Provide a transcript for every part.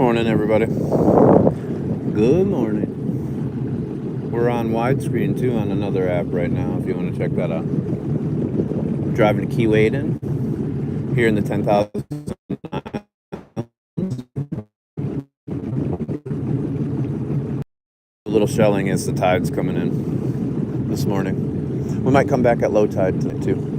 morning, everybody. Good morning. We're on widescreen too on another app right now if you want to check that out. Driving to Keewaydin here in the 10,000. A little shelling as the tide's coming in this morning. We might come back at low tide tonight too.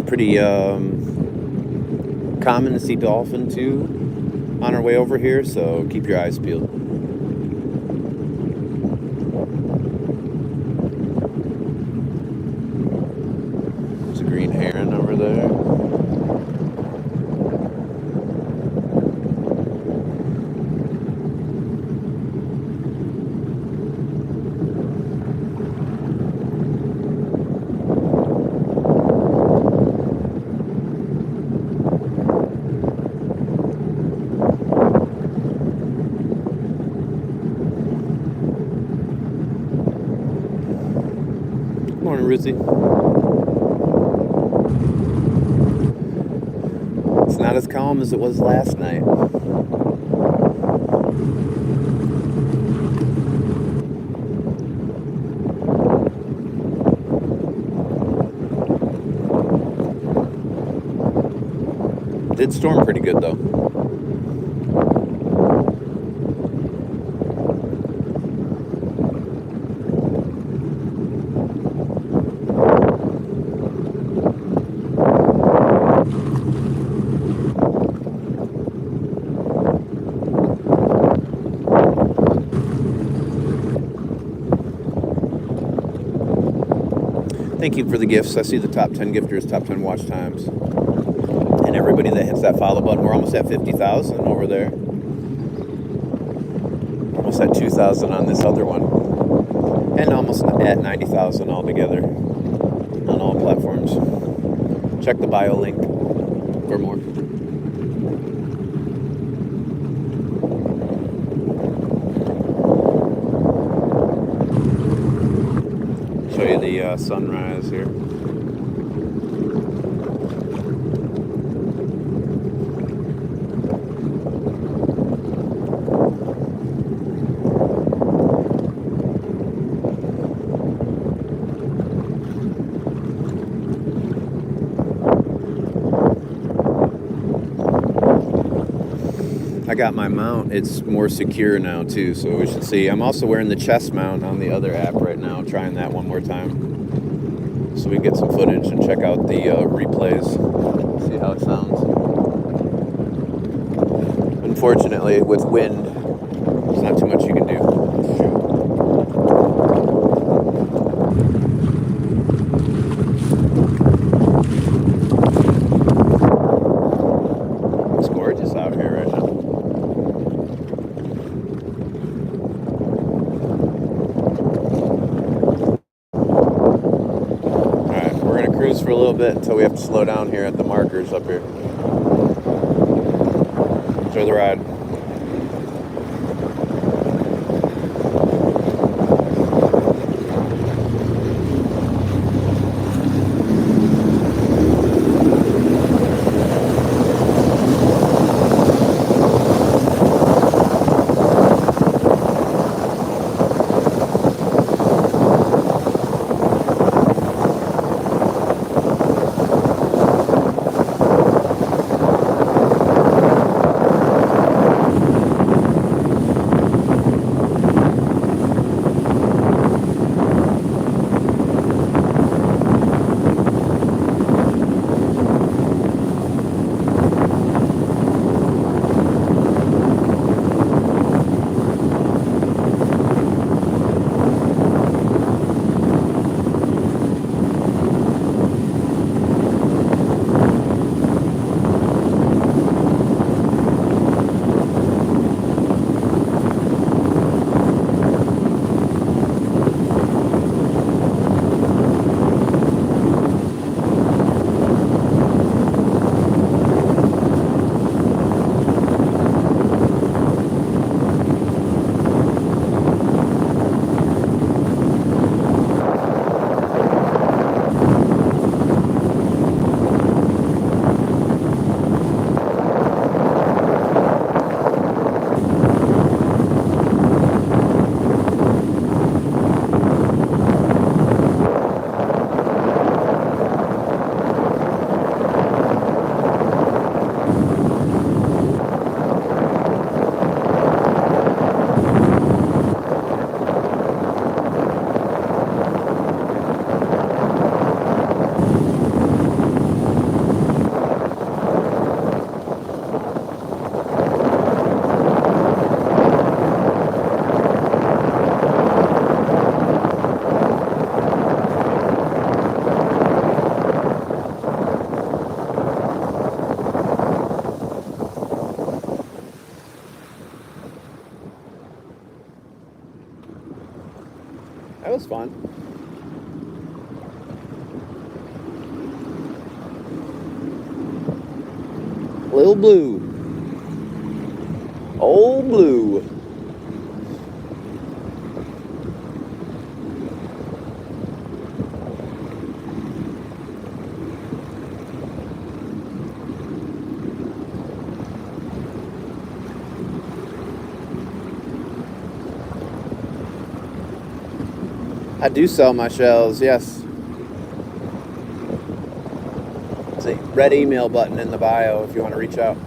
Pretty common to see dolphin too on our way over here, so keep your eyes peeled. There's a green heron over there. Morning, Ruthie. It's not as calm as it was last night. It did storm pretty good though. Thank you for the gifts. I see the top 10 gifters, top 10 watch times, and everybody that hits that follow button. We're almost at 50,000 over there. Almost at 2,000 on this other one. And almost at 90,000 altogether on all platforms. Check the bio link for more. Show you the sunrise here. I got my mount. It's more secure now too, so we should see. I'm also wearing the chest mount on the other app right now, trying that one more time so we can get some footage and check out the replays, see how it sounds. Unfortunately, with wind, there's not too much you can do. It's gorgeous out here right now. For a little bit until we have to slow down here at the markers up here. Enjoy the ride. That was fun. Little Blue. Old Blue. I do sell my shells, yes. See, red email button in the bio if you want to reach out.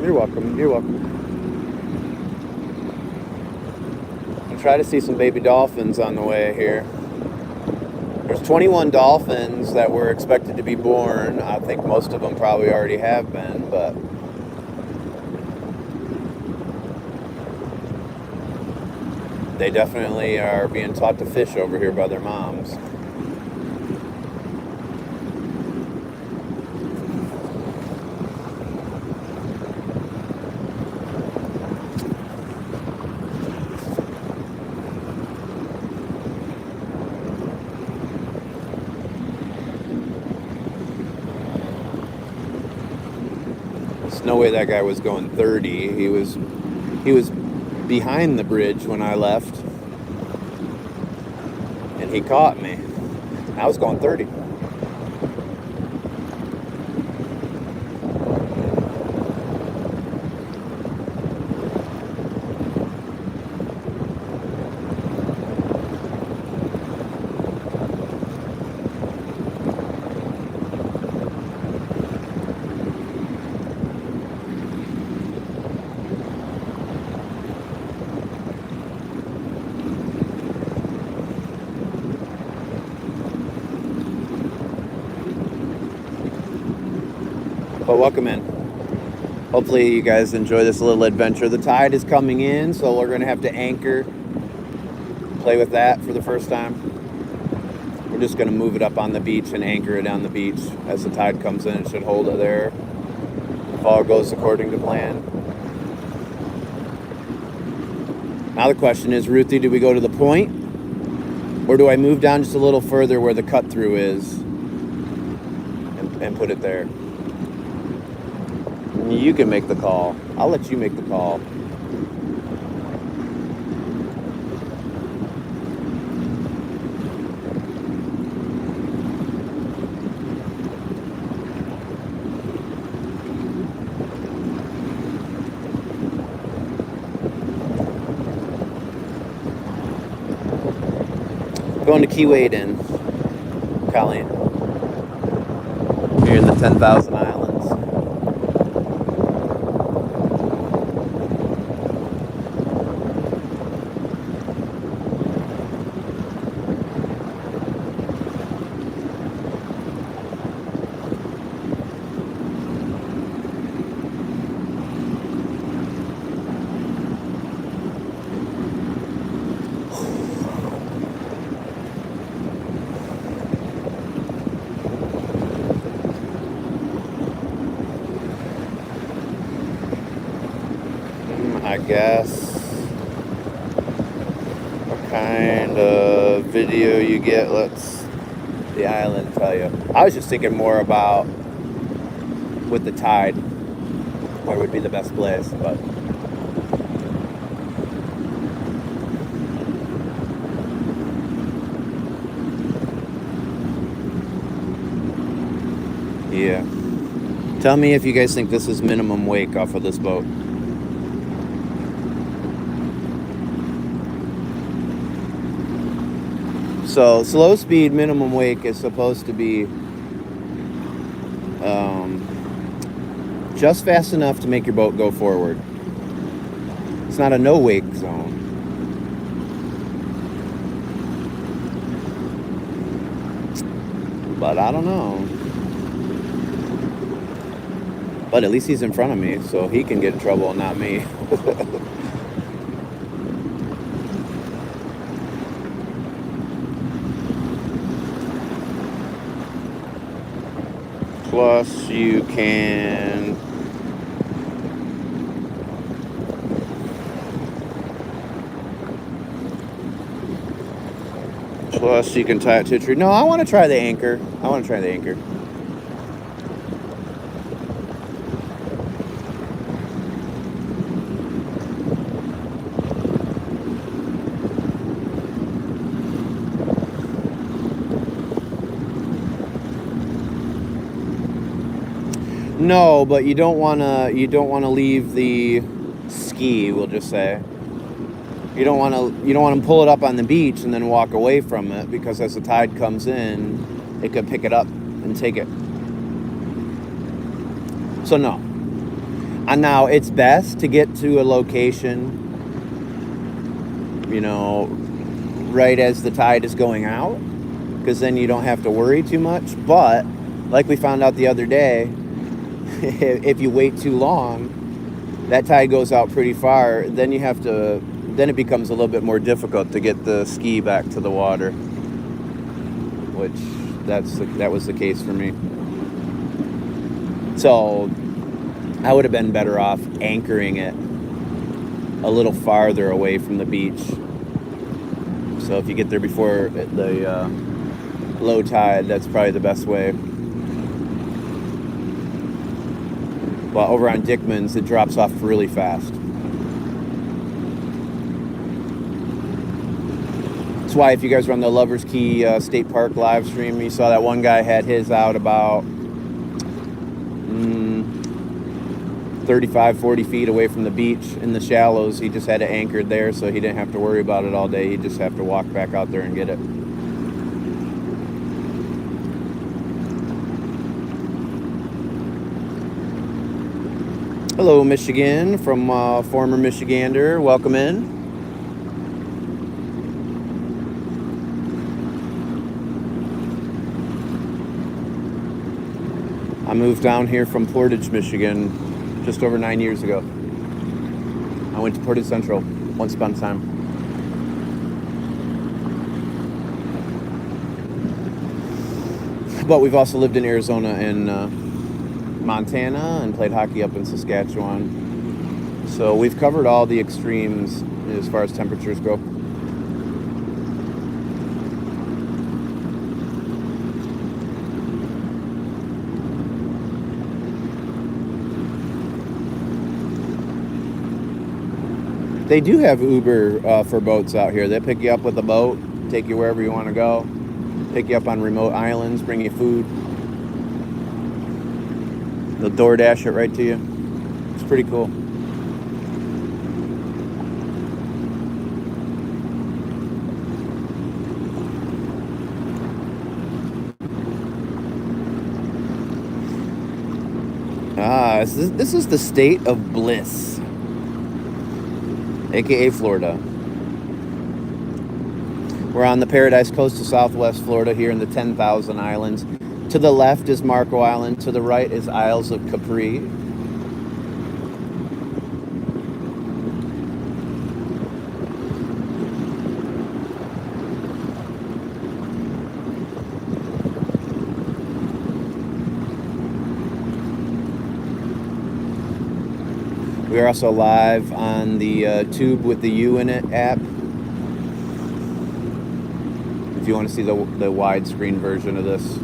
You're welcome. You're welcome. I'll try to see some baby dolphins on the way here. There's 21 dolphins that were expected to be born. I think most of them probably already have been, but they definitely are being taught to fish over here by their moms. There's no way that guy was going 30. He was behind the bridge when I left, and he caught me. I was going 30. But welcome in. Hopefully you guys enjoy this little adventure. The tide is coming in, so we're going to have to anchor, play with that for the first time. We're just going to move it up on the beach and anchor it on the beach. As the tide comes in, it should hold it there. If all goes according to plan. Now the question is, Ruthie, do we go to the point? Or do I move down just a little further where the cut through is and put it there? You can make the call. I'll let you make the call. Going to Keewaydin, Colleen. You're in the 10,000 Islands. I guess. What kind of video you get, let's the island tell you. I was just thinking more about with the tide, where would be the best place, but yeah. Tell me if you guys think this is minimum wake off of this boat. So slow speed minimum wake is supposed to be just fast enough to make your boat go forward. It's not a no wake zone. But I don't know. But at least he's in front of me, so he can get in trouble and not me. Plus, you can... Plus, you can tie it to a tree. No, I want to try the anchor. No, but you don't want to leave the ski, we'll just say. You don't want to pull it up on the beach and then walk away from it, because as the tide comes in, it could pick it up and take it. So no. And now it's best to get to a location, right as the tide is going out, because then you don't have to worry too much. But like we found out the other day, if you wait too long, that tide goes out pretty far. Then it becomes a little bit more difficult to get the ski back to the water, which that was the case for me. So I would have been better off anchoring it a little farther away from the beach. So if you get there before the low tide, that's probably the best way. Well, over on Dickman's, it drops off really fast. That's why if you guys were on the Lover's Key State Park live stream, you saw that one guy had his out about 35, 40 feet away from the beach in the shallows. He just had it anchored there, so he didn't have to worry about it all day. He'd just have to walk back out there and get it. Hello, Michigan, from former Michigander. Welcome in. I moved down here from Portage, Michigan, just over 9 years ago. I went to Portage Central once upon a time. But we've also lived in Arizona and Montana and played hockey up in Saskatchewan. So we've covered all the extremes as far as temperatures go. They do have Uber for boats out here. They pick you up with a boat, take you wherever you want to go, pick you up on remote islands, bring you food. They'll DoorDash it right to you. It's pretty cool. This is the state of bliss, aka Florida. We're on the Paradise Coast of Southwest Florida here in the 10,000 Islands. To the left is Marco Island. To the right is Isles of Capri. We are also live on the Tube with the U in it app. If you want to see the widescreen version of this.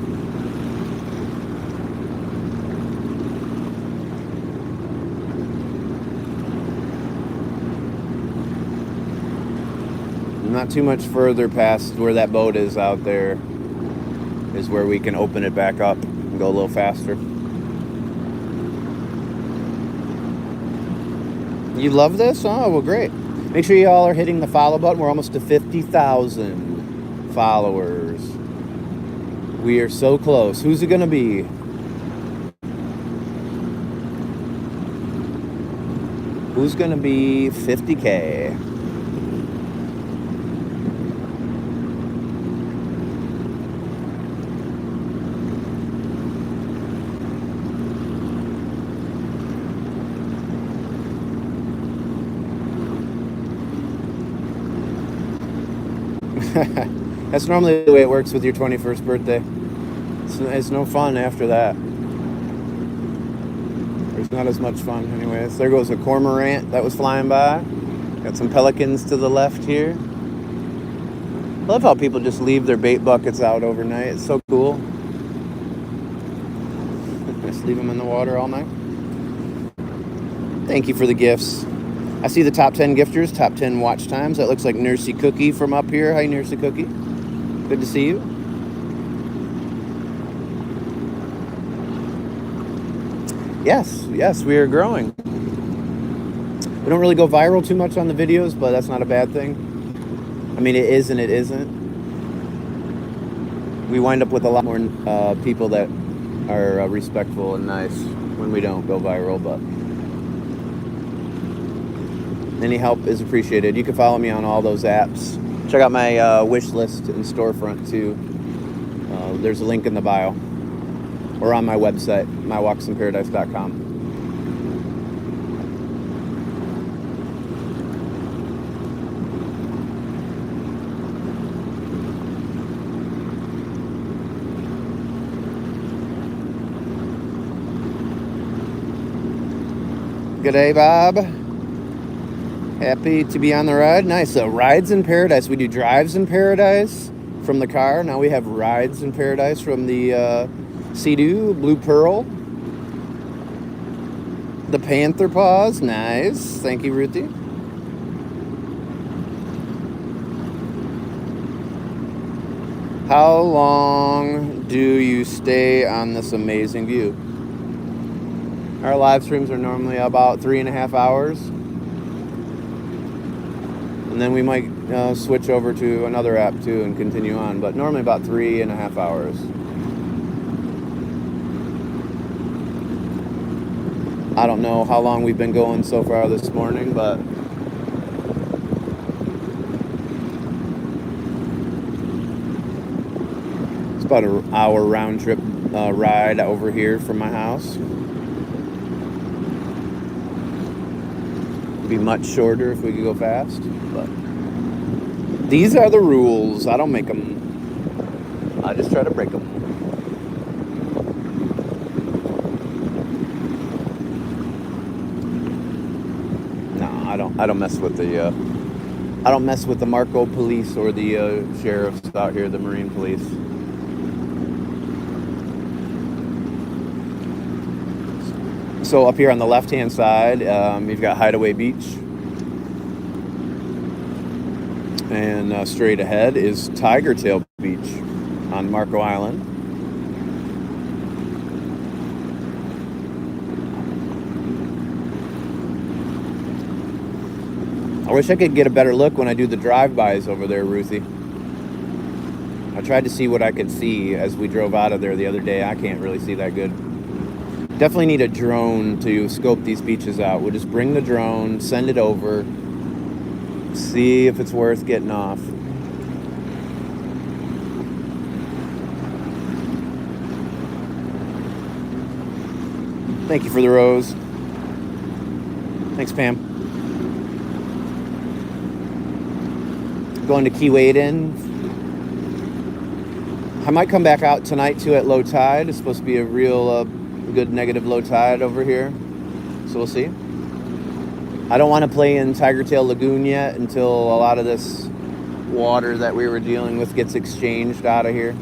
Not too much further past where that boat is out there is where we can open it back up and go a little faster. You love this? Oh, well, great. Make sure you all are hitting the follow button. We're almost to 50,000 followers. We are so close. Who's it going to be? Who's going to be 50K? That's normally the way it works with your 21st birthday. It's no fun after that. There's not as much fun anyways. There goes a cormorant that was flying by. Got some pelicans to the left here. I love how people just leave their bait buckets out overnight. It's so cool. Just leave them in the water all night. Thank you for the gifts. I see the top 10 gifters, top 10 watch times. That looks like Nursey Cookie from up here. Hi, Nursey Cookie. Good to see you. Yes, we are growing. We don't really go viral too much on the videos, but that's not a bad thing. I mean, it is and it isn't. We wind up with a lot more people that are respectful and nice when we don't go viral, but any help is appreciated. You can follow me on all those apps. Check out my wish list and storefront too. There's a link in the bio or on my website, mywalksinparadise.com. G'day, Bob. Happy to be on the ride. Nice. Rides in Paradise. We do drives in Paradise from the car. Now we have rides in Paradise from the Sea-Doo, Blue Pearl. The Panther Paws. Nice. Thank you, Ruthie. How long do you stay on this amazing view? Our live streams are normally about 3.5 hours. And then we might switch over to another app too and continue on, but normally about 3.5 hours. I don't know how long we've been going so far this morning, but it's about an hour round trip ride over here from my house. Be much shorter if we could go fast, but these are the rules. I don't make them. I just try to break them. No, I don't mess with the I don't mess with the Marco police or the sheriffs out here, the Marine police. So up here on the left-hand side, you've got Hideaway Beach. And straight ahead is Tiger Tail Beach on Marco Island. I wish I could get a better look when I do the drive-bys over there, Ruthie. I tried to see what I could see as we drove out of there the other day. I can't really see that good. Definitely need a drone to scope these beaches out. We'll just bring the drone, send it over, see if it's worth getting off. Thank you for the rose. Thanks, Pam. Going to Keewaydin. I might come back out tonight too at low tide. It's supposed to be a real good negative low tide over here, so we'll see. I don't want to play in Tiger Tail Lagoon yet until a lot of this water that we were dealing with gets exchanged out of here.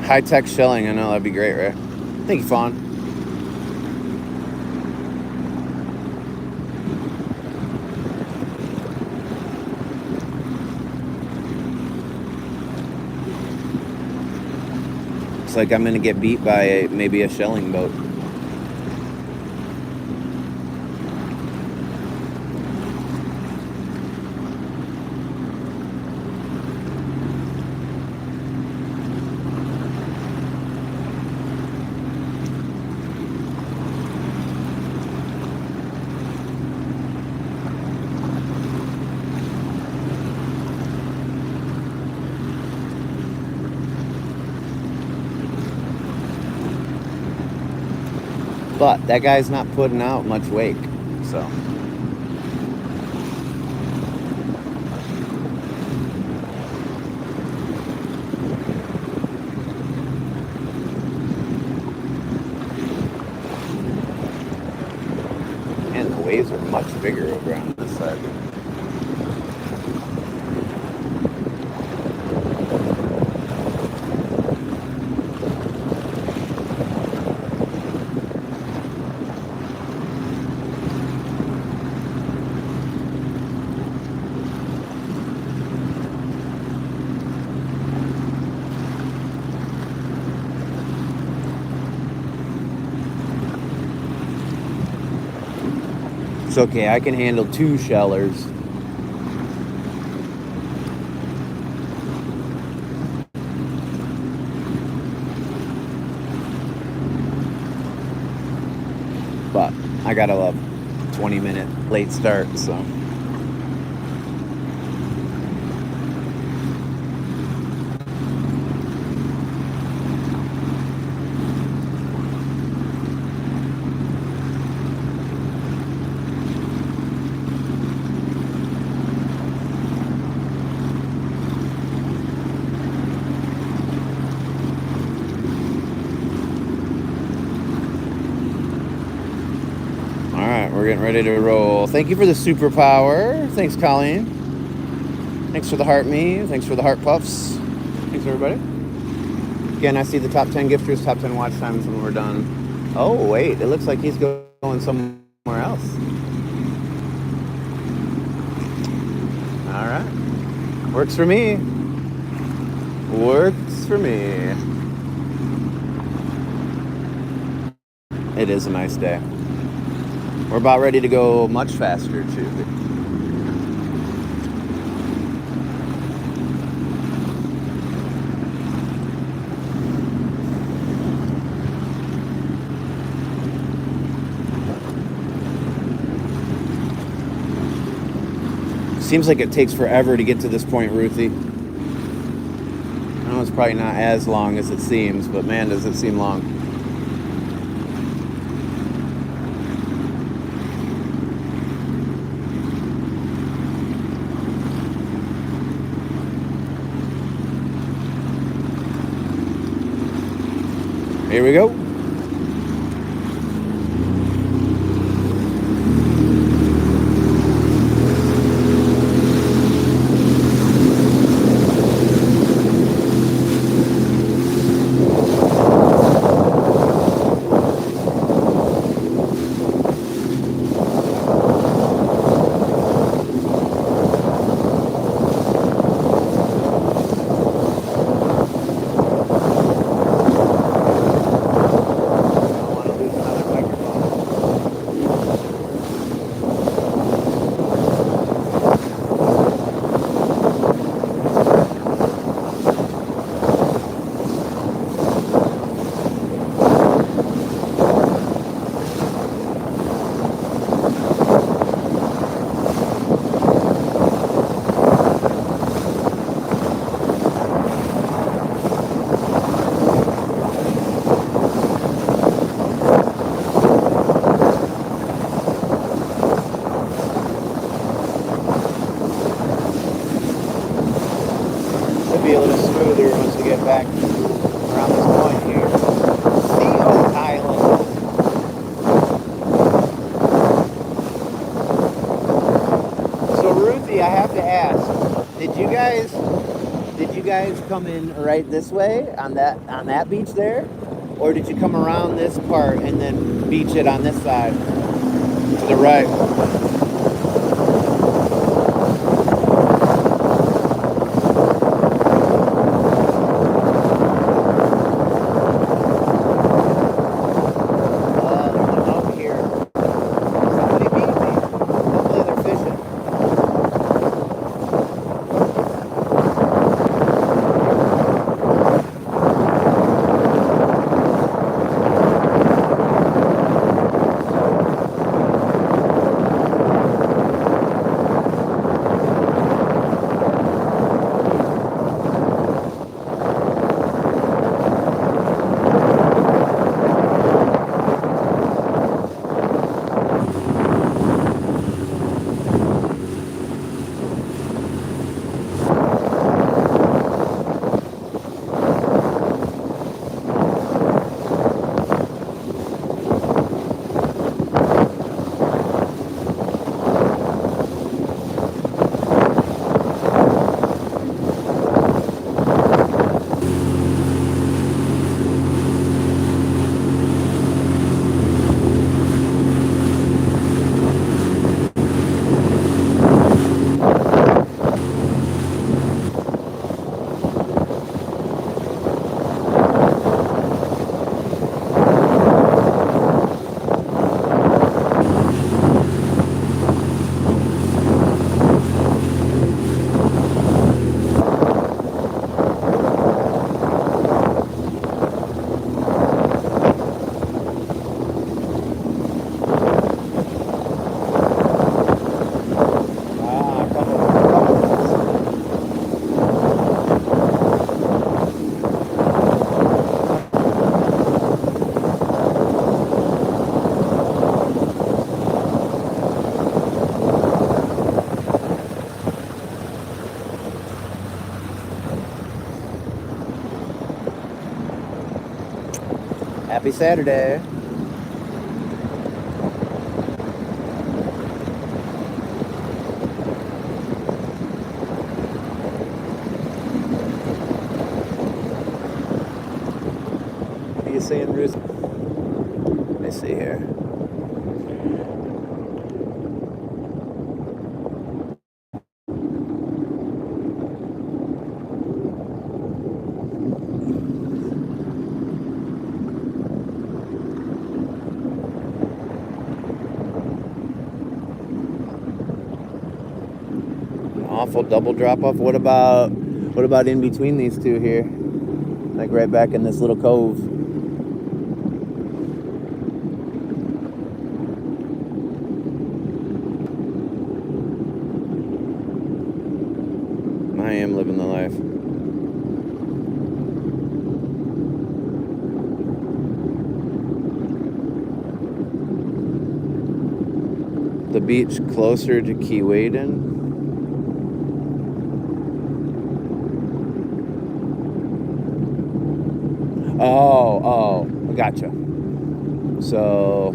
High-tech shelling, I know, that'd be great, right? Thank you, Fawn. Like I'm gonna get beat by maybe a shelling boat. But that guy's not putting out much wake, so. And the waves are much bigger over on this side. It's okay, I can handle 2 shellers. But I got a 20-minute late start, so. We're getting ready to roll. Thank you for the superpower. Thanks, Colleen. Thanks for the heart me. Thanks for the heart puffs. Thanks, everybody. Again, I see the top 10 gifters, top 10 watch times when we're done. Oh, wait. It looks like he's going somewhere else. All right. Works for me. Works for me. It is a nice day. We're about ready to go much faster, too. Seems like it takes forever to get to this point, Ruthie. I know it's probably not as long as it seems, but man, does it seem long. Here we go. Be a little smoother once we get back around this point here. CO Island. So Ruthie, I have to ask, did you guys come in right this way on that beach there? Or did you come around this part and then beach it on this side to the right? Happy Saturday. What are you saying, Ruth? Let me see here. Awful double drop off. What about in between these two here? Like right back in this little cove. I am living the life. The beach closer to Keewaydin. Oh, gotcha. So,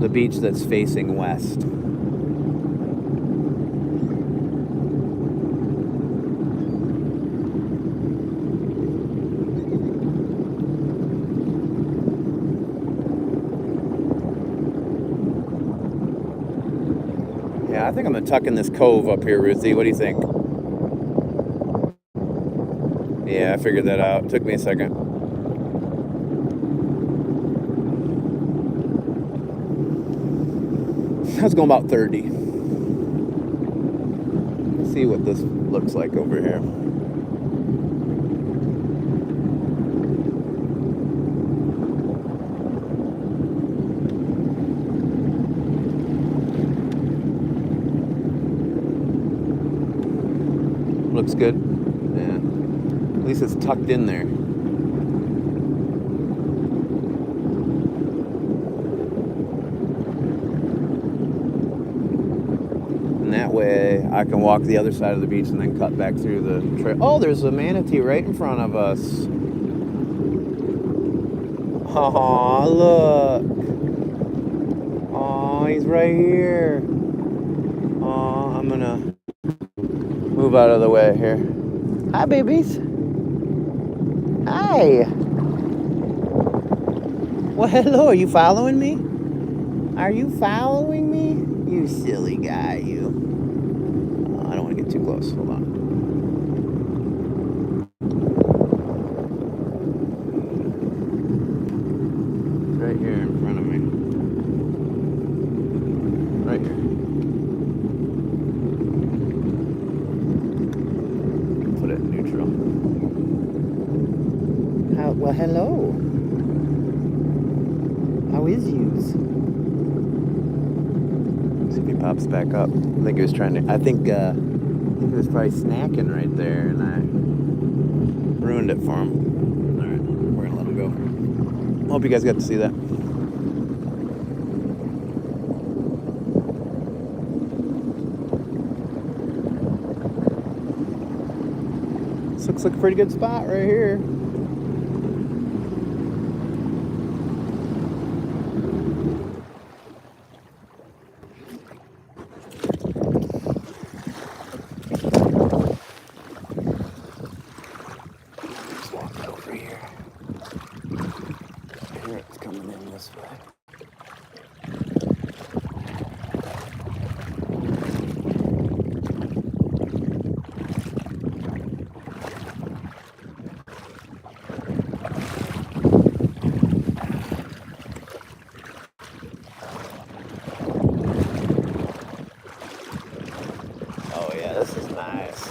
the beach that's facing west. Yeah, I think I'm gonna tuck in this cove up here, Ruthie. What do you think? Yeah, I figured that out. It took me a second. I was going about 30. Let's see what this looks like over here. Looks good. Yeah. At least it's tucked in there. And that way I can walk the other side of the beach and then cut back through the trail. Oh, there's a manatee right in front of us. Oh, look. Oh, he's right here. Oh, I'm gonna move out of the way here. Hi, babies. Hi. Well, hello. Are you following me? Are you following me? You silly guy, you. Oh, I don't want to get too close. Hold on. It's right here in front of me. Right here. Put it in neutral. Well, hello. How is yous? See if he pops back up. I think he was trying to. I think he was probably snacking right there, and I ruined it for him. All right, we're gonna let him go. Hope you guys got to see that. This looks like a pretty good spot right here. Just walking over here. Here it's coming in this way. Oh yeah, this is nice.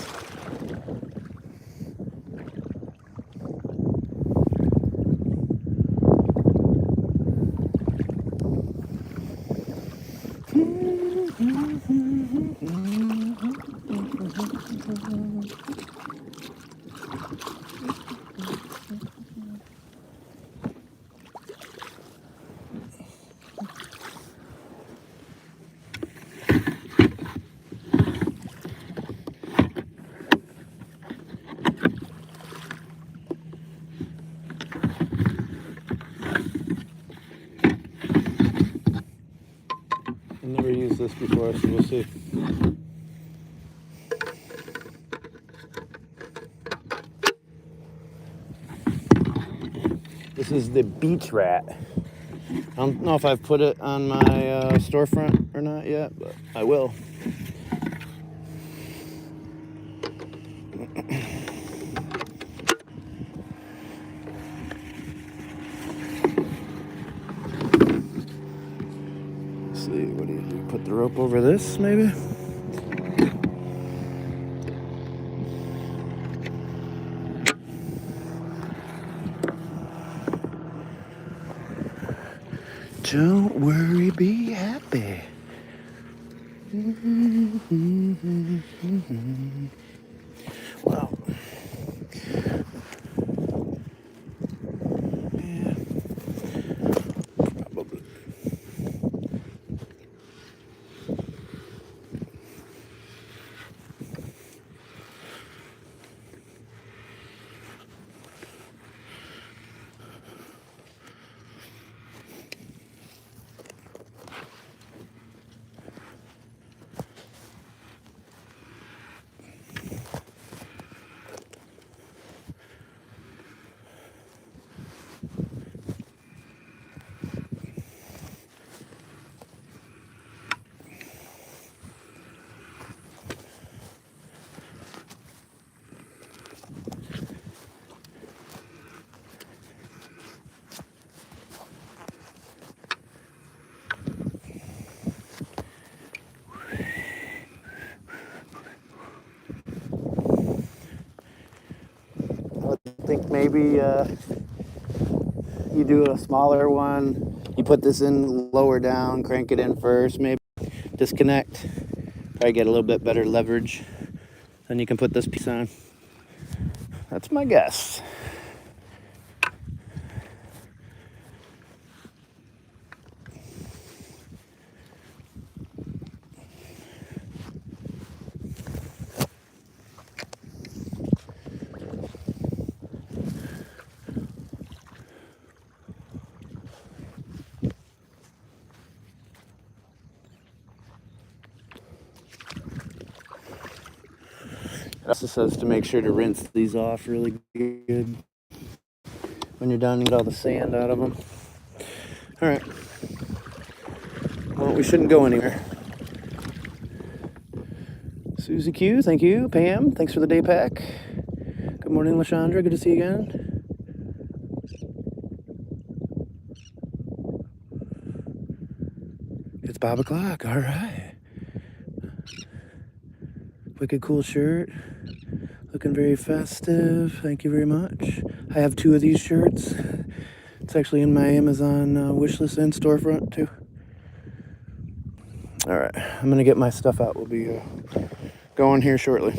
this before, so we'll see. This is the beach rat. I don't know if I've put it on my storefront or not yet, but I will. Let's see, what do you do? Put the rope over this, maybe? Don't worry, be happy. Well, yeah, probably. I think maybe you do a smaller one. You put this in lower down, crank it in first, maybe disconnect. Probably get a little bit better leverage. Then you can put this piece on. That's my guess. It also says to make sure to rinse these off really good when you're done and get all the sand out of them. All right. Well, we shouldn't go anywhere. Susie Q, thank you. Pam, thanks for the day pack. Good morning, LaShondra. Good to see you again. It's 5 o'clock. All right. Wicked cool shirt. Looking very festive. Thank you very much. I have 2 of these shirts. It's actually in my Amazon wish list and storefront too. All right, I'm gonna get my stuff out. We'll be going here shortly.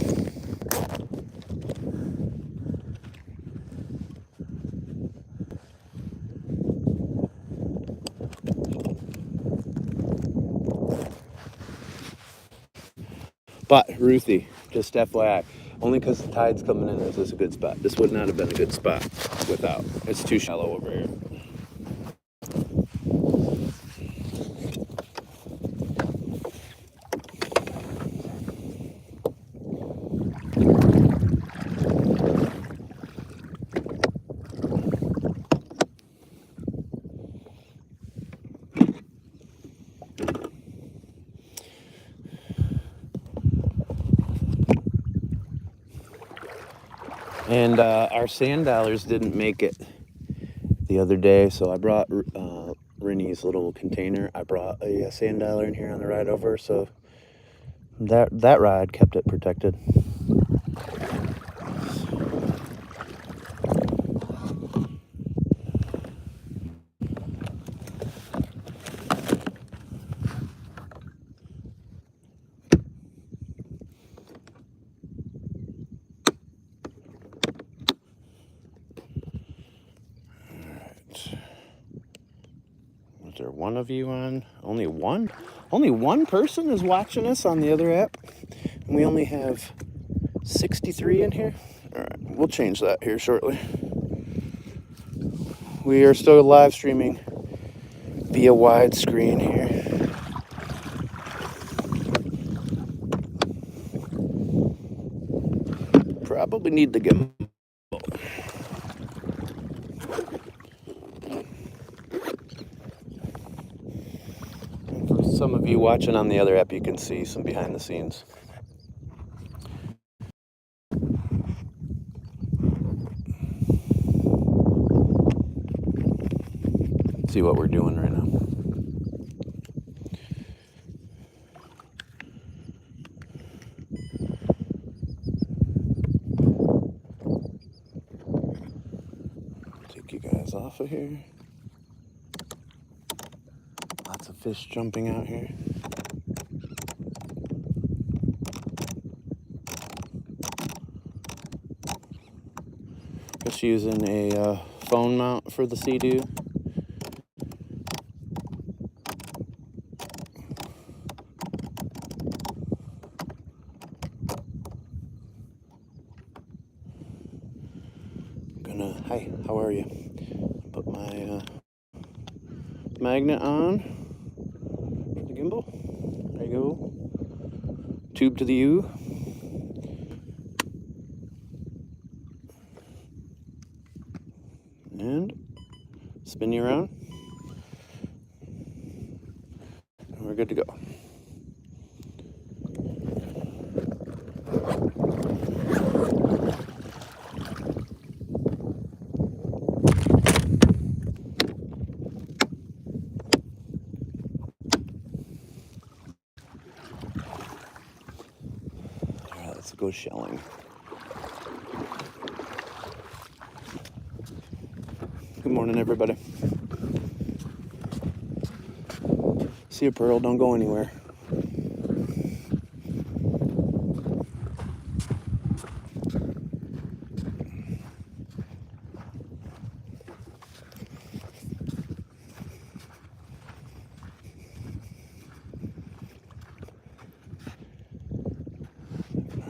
But Ruthie, just FYI, only because the tide's coming in is this a good spot. This would not have been a good spot without. It's too shallow over here. And our sand dollars didn't make it the other day, so I brought Rennie's little container. I brought a sand dollar in here on the ride over, so that ride kept it protected. Was there one of you on? Only one? Only one person is watching us on the other app? And we only have 63 in here? All right, we'll change that here shortly. We are still live streaming via widescreen here. probably need the gimbal. And for some of you watching on the other app, you can see some behind the scenes. See what we're doing right now. Take you guys off of here. Lots of fish jumping out here. Just using a phone mount for the Sea-Doo. Hi, how are you? Put my magnet on for the gimbal. There you go. Tube to the U. And spin you around. And we're good to go. Let's go shelling. Good morning, everybody. See a pearl, don't go anywhere.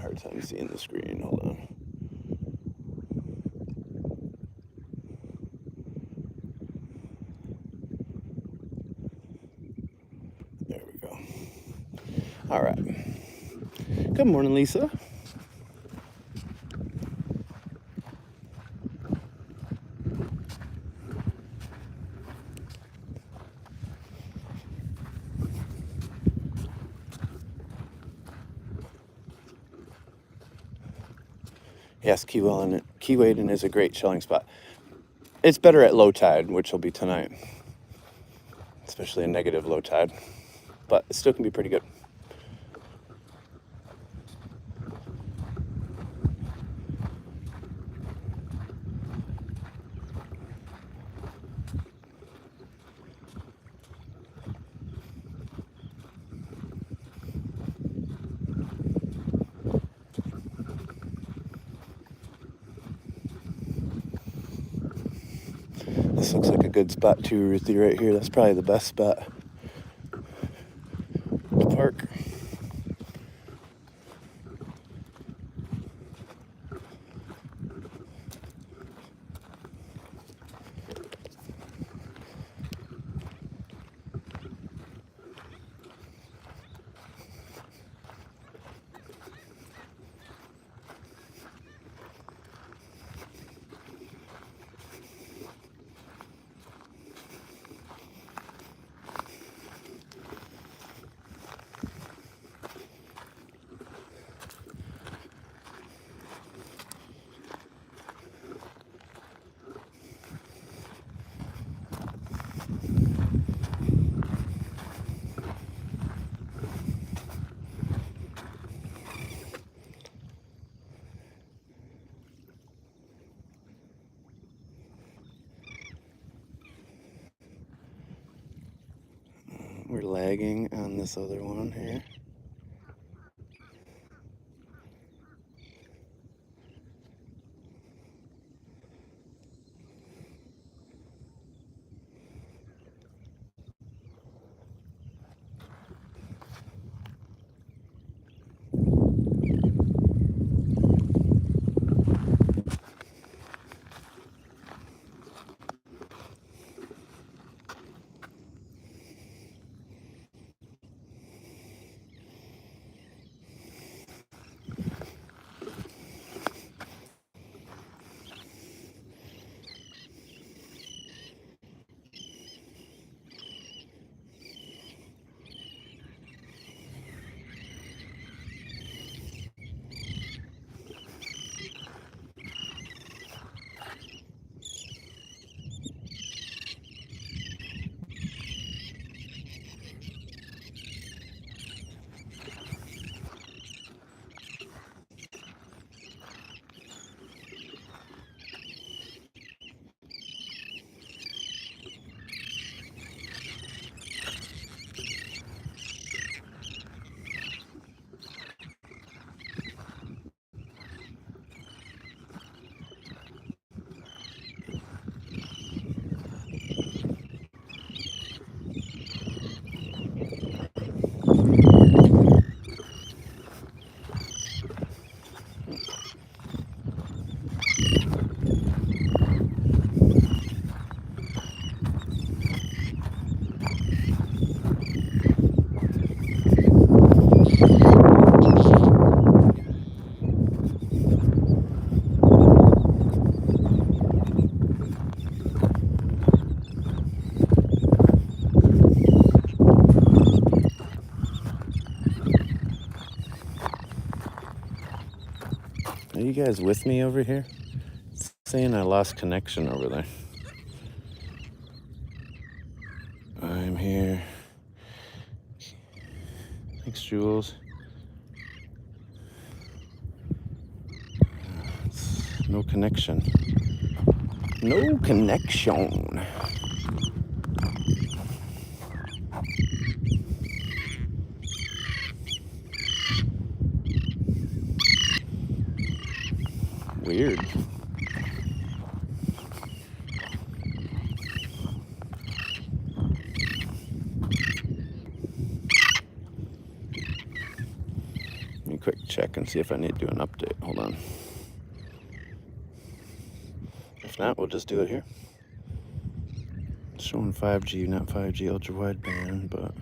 Hard time seeing the screen, hold on. There we go. All right. Good morning, Lisa. Yes, Keewaydin is a great shelling spot. It's better at low tide, which will be tonight, especially a negative low tide, but it still can be pretty good. This looks like a good spot too, Ruthie, right here. That's probably the best spot to park. We're lagging on this other one here. Are you guys with me over here? It's saying I lost connection over there. I'm here. Thanks, Jules. No connection. No connection. Weird. Let me quick check and see if I need to do an update. Hold on. If not, we'll just do it here. It's showing 5G, not 5G ultra wideband, but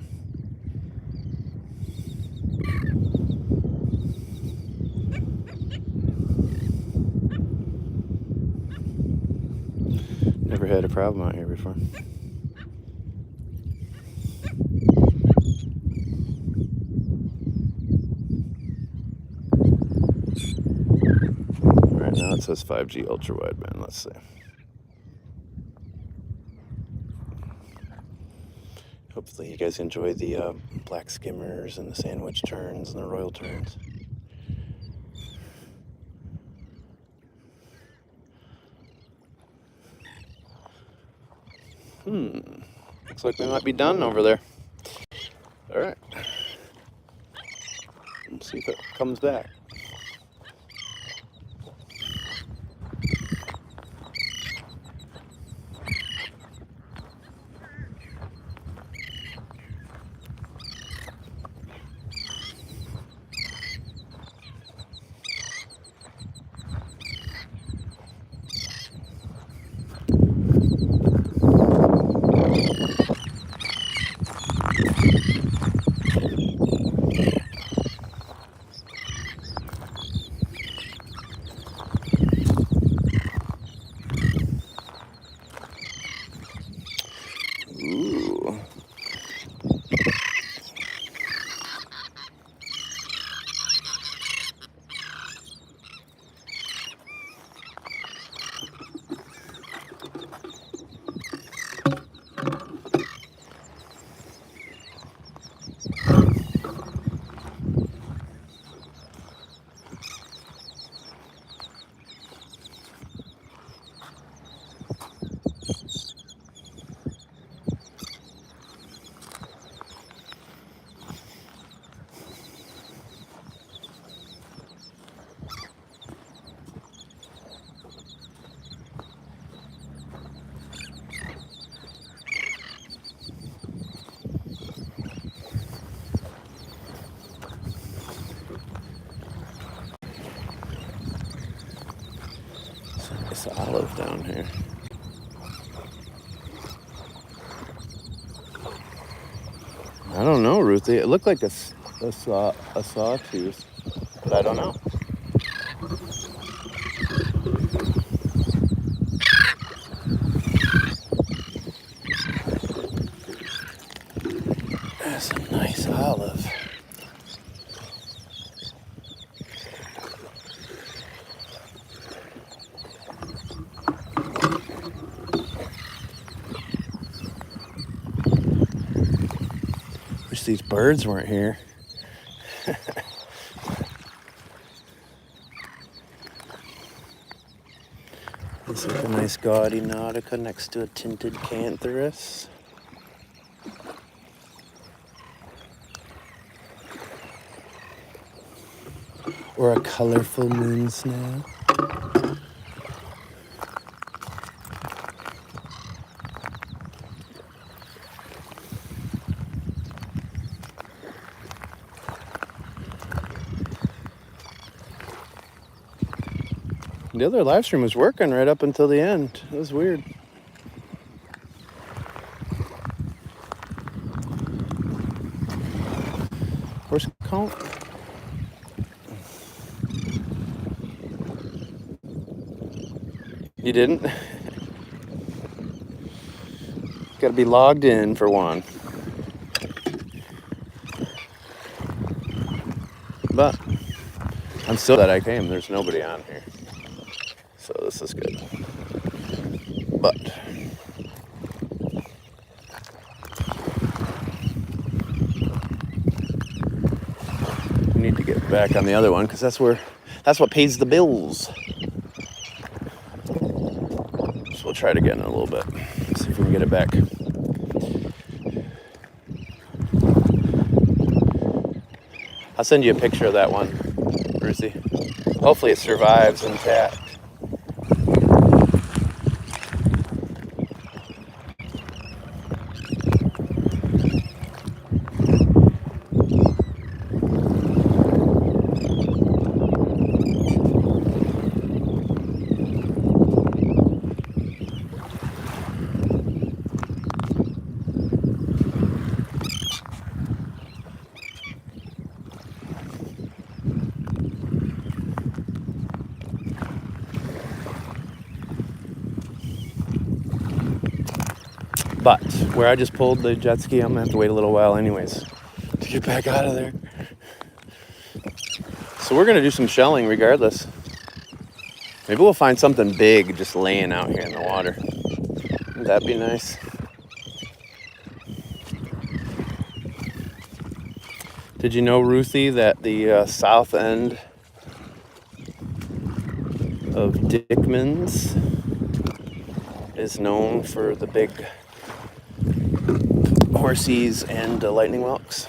never had a problem out here before. Right now it says 5G ultra wideband. Let's see. Hopefully you guys enjoy the black skimmers and the sandwich turns and the royal turns. Looks like we might be done over there. All right. Let's see if it comes back. Ooh. It's olive down here. I don't know, Ruthie. It looked like a sawtooth, but I don't know. That's a nice olive. Wish these birds weren't here. This is a nice gaudy nautica next to a tinted cantharus. Or a colorful moon snail. The other live stream was working right up until the end. It was weird. Horse count. You didn't? Got to be logged in for one. But I'm still that I came. There's nobody on here. So this is good. But we need to get back on the other one because that's what pays the bills. So we'll try it again in a little bit. See if we can get it back. I'll send you a picture of that one, Brucey. Hopefully it survives intact. But where I just pulled the jet ski, I'm gonna have to wait a little while anyways to get back out of there. So we're gonna do some shelling regardless. Maybe we'll find something big just laying out here in the water. Wouldn't that be nice? Did you know, Ruthie, that the south end of Dickman's is known for the big horsies and lightning whelks?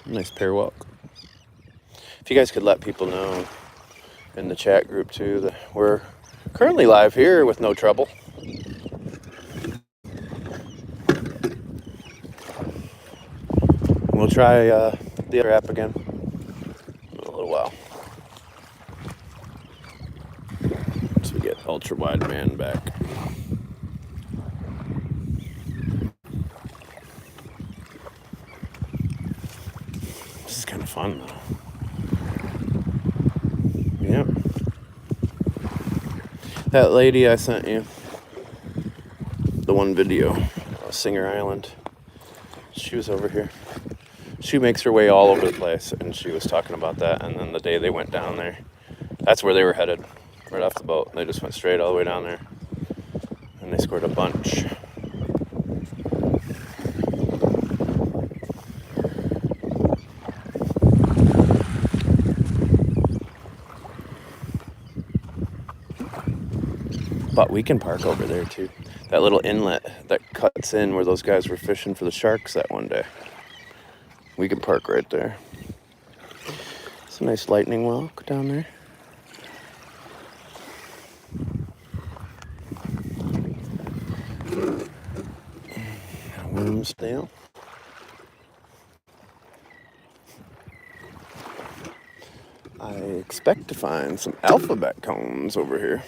Nice pair whelk. If you guys could let people know in the chat group too that we're currently live here with no trouble. We'll try the other app again in a little while. So we get ultra wide man back. This is kind of fun though. Yep. That lady I sent you, the one video, Singer Island, she was over here. She makes her way all over the place, and she was talking about that. And then the day they went down there, that's where they were headed, right off the boat. They just went straight all the way down there, and they scored a bunch. But we can park over there too. That little inlet that cuts in where those guys were fishing for the sharks that one day. We can park right there. It's a nice lightning whelk down there. Wormsdale. I expect to find some alphabet cones over here.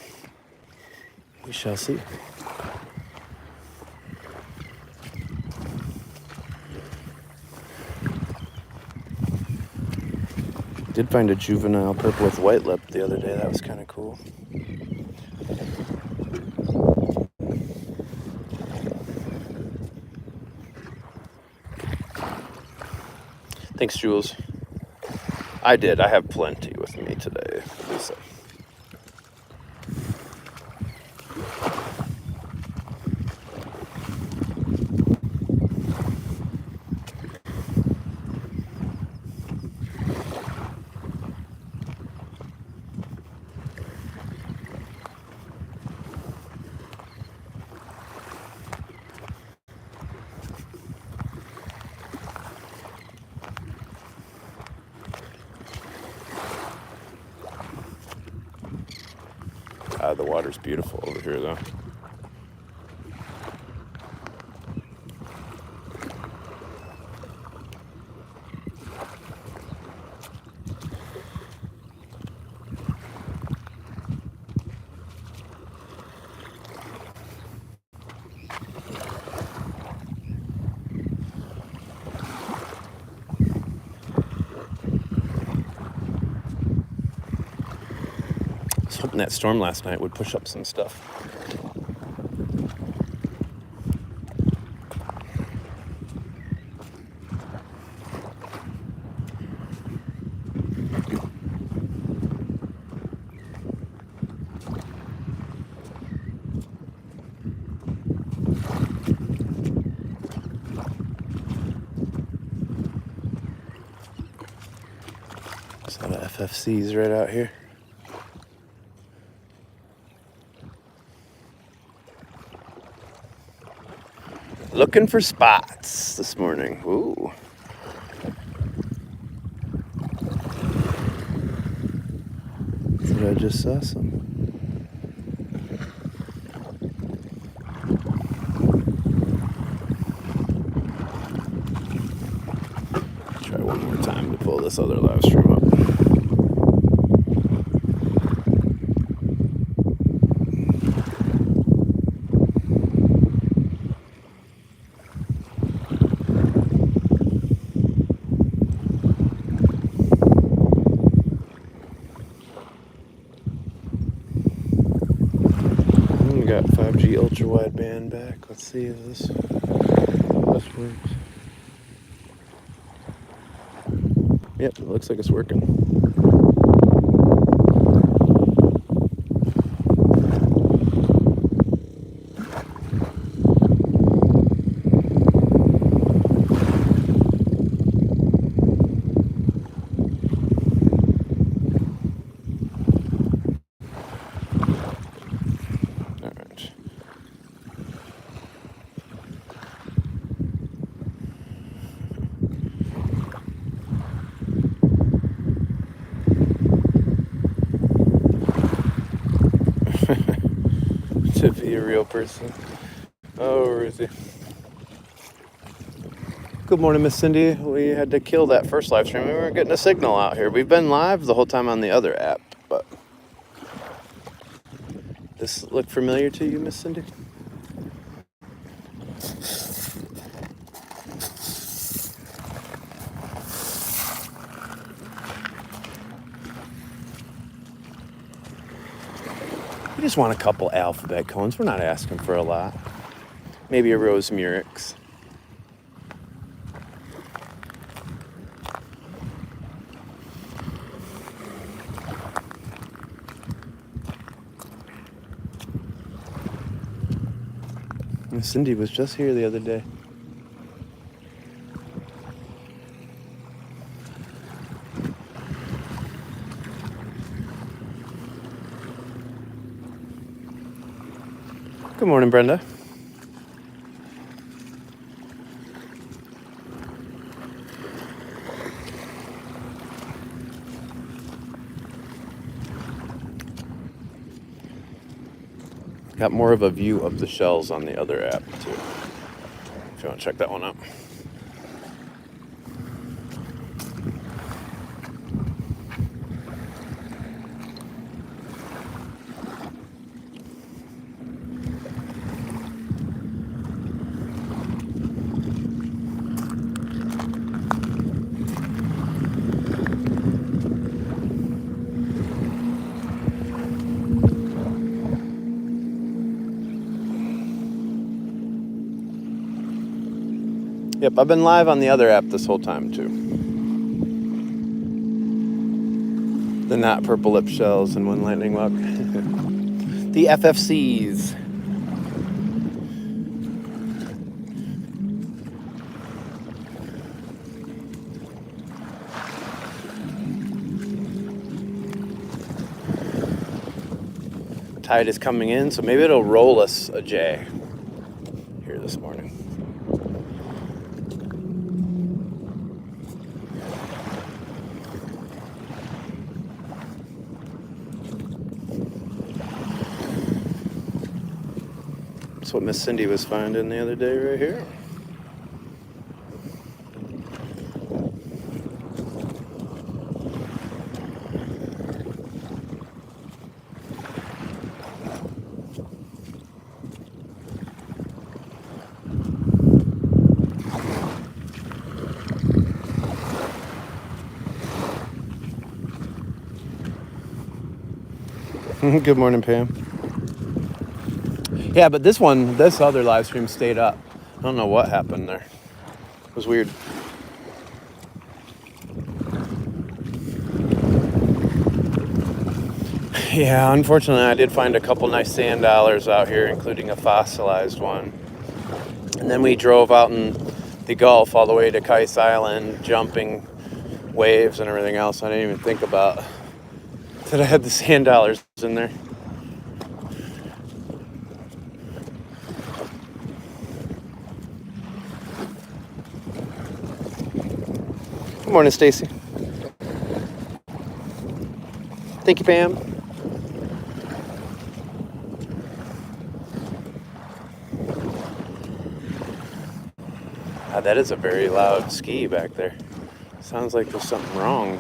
We shall see. Did find a juvenile purple with white lip the other day. That was kind of cool. Thanks, Jules. I did. I have plenty with me today. So. The water's beautiful over here, though. I was hoping that storm last night would push up some stuff. A lot of FFCs right out here. Looking for spots this morning. Ooh. I just saw some. Try one more time to pull this other live stream up. We got 5G ultra wideband back. Let's see if this works. Yep, it looks like it's working. All right. To be a real person. Oh, where is he? Good morning, Miss Cindy. We had to kill that first live stream. We weren't getting a signal out here. We've been live the whole time on the other app, but this look familiar to you, Miss Cindy? We just want a couple alphabet cones. We're not asking for a lot. Maybe a Rose Murex. Miss Cindy was just here the other day. Good morning, Brenda. Got more of a view of the shells on the other app, too. If you want to check that one out. Yep, I've been live on the other app this whole time, too. The not purple lip shells and one lightning walk. The FFCs. Tide is coming in, so maybe it'll roll us a J here this morning. That's what Miss Cindy was finding the other day right here. Good morning, Pam. Yeah, but this other live stream stayed up. I don't know what happened there. It was weird. Yeah, unfortunately, I did find a couple nice sand dollars out here, including a fossilized one. And then we drove out in the Gulf all the way to Kais Island, jumping waves and everything else. I didn't even think about that I had the sand dollars in there. Good morning, Stacy. Thank you, Pam. That is a very loud ski back there. Sounds like there's something wrong.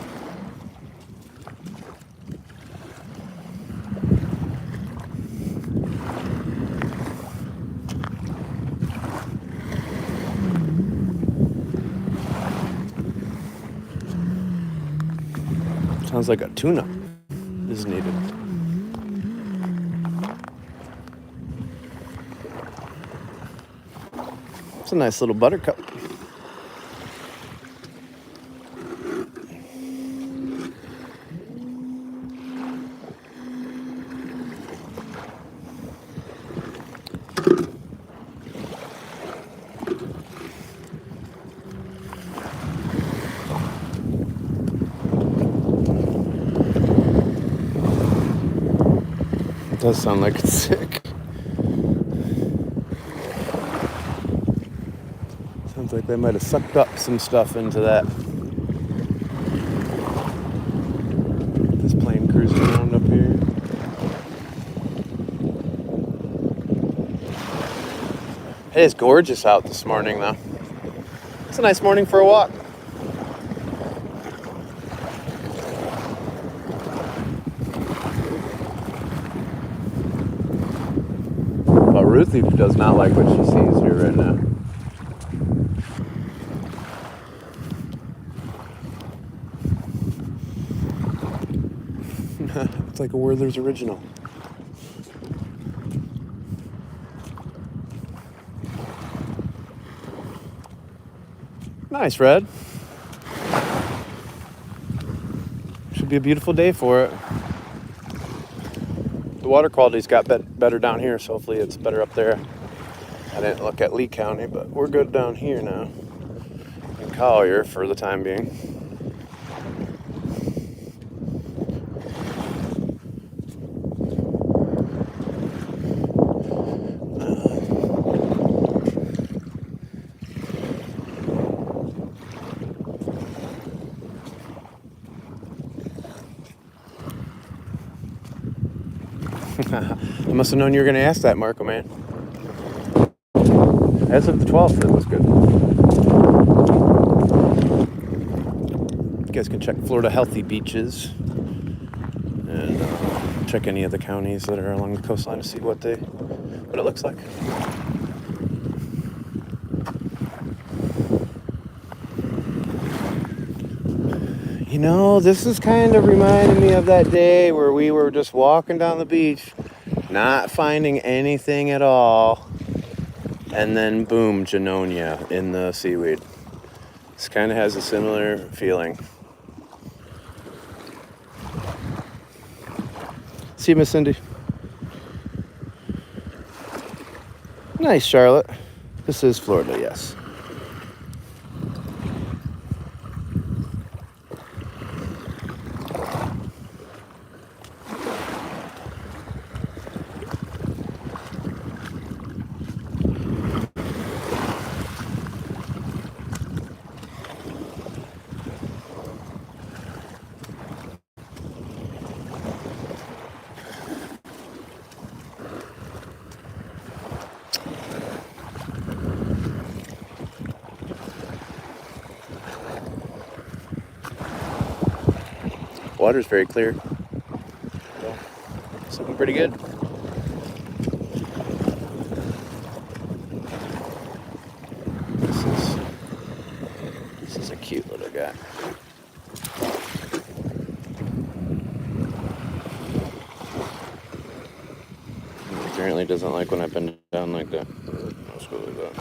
Sounds like a tune-up is needed. It's a nice little buttercup. It does sound like it's sick. Sounds like they might have sucked up some stuff into that. This plane cruising around up here. It is gorgeous out this morning, though. It's a nice morning for a walk. But Ruthie does not like what she sees here right now. It's like a Werther's original. Nice, Red. Should be a beautiful day for it. The water quality's got better down here, so hopefully it's better up there. I didn't look at Lee County, but we're good down here now in Collier for the time being. I must have known you were going to ask that, Marco, man. As of the 12th, it was good. You guys can check Florida Healthy Beaches and check any of the counties that are along the coastline to see what it looks like. You know, this is kind of reminding me of that day where we were just walking down the beach, not finding anything at all, and then boom, Genonia in the seaweed. This kind of has a similar feeling. See you, Miss Cindy. Nice, Charlotte. This is Florida, yes. Water's very clear. It's looking pretty good. This is a cute little guy. He apparently doesn't like when I bend down like that. Let's go like that.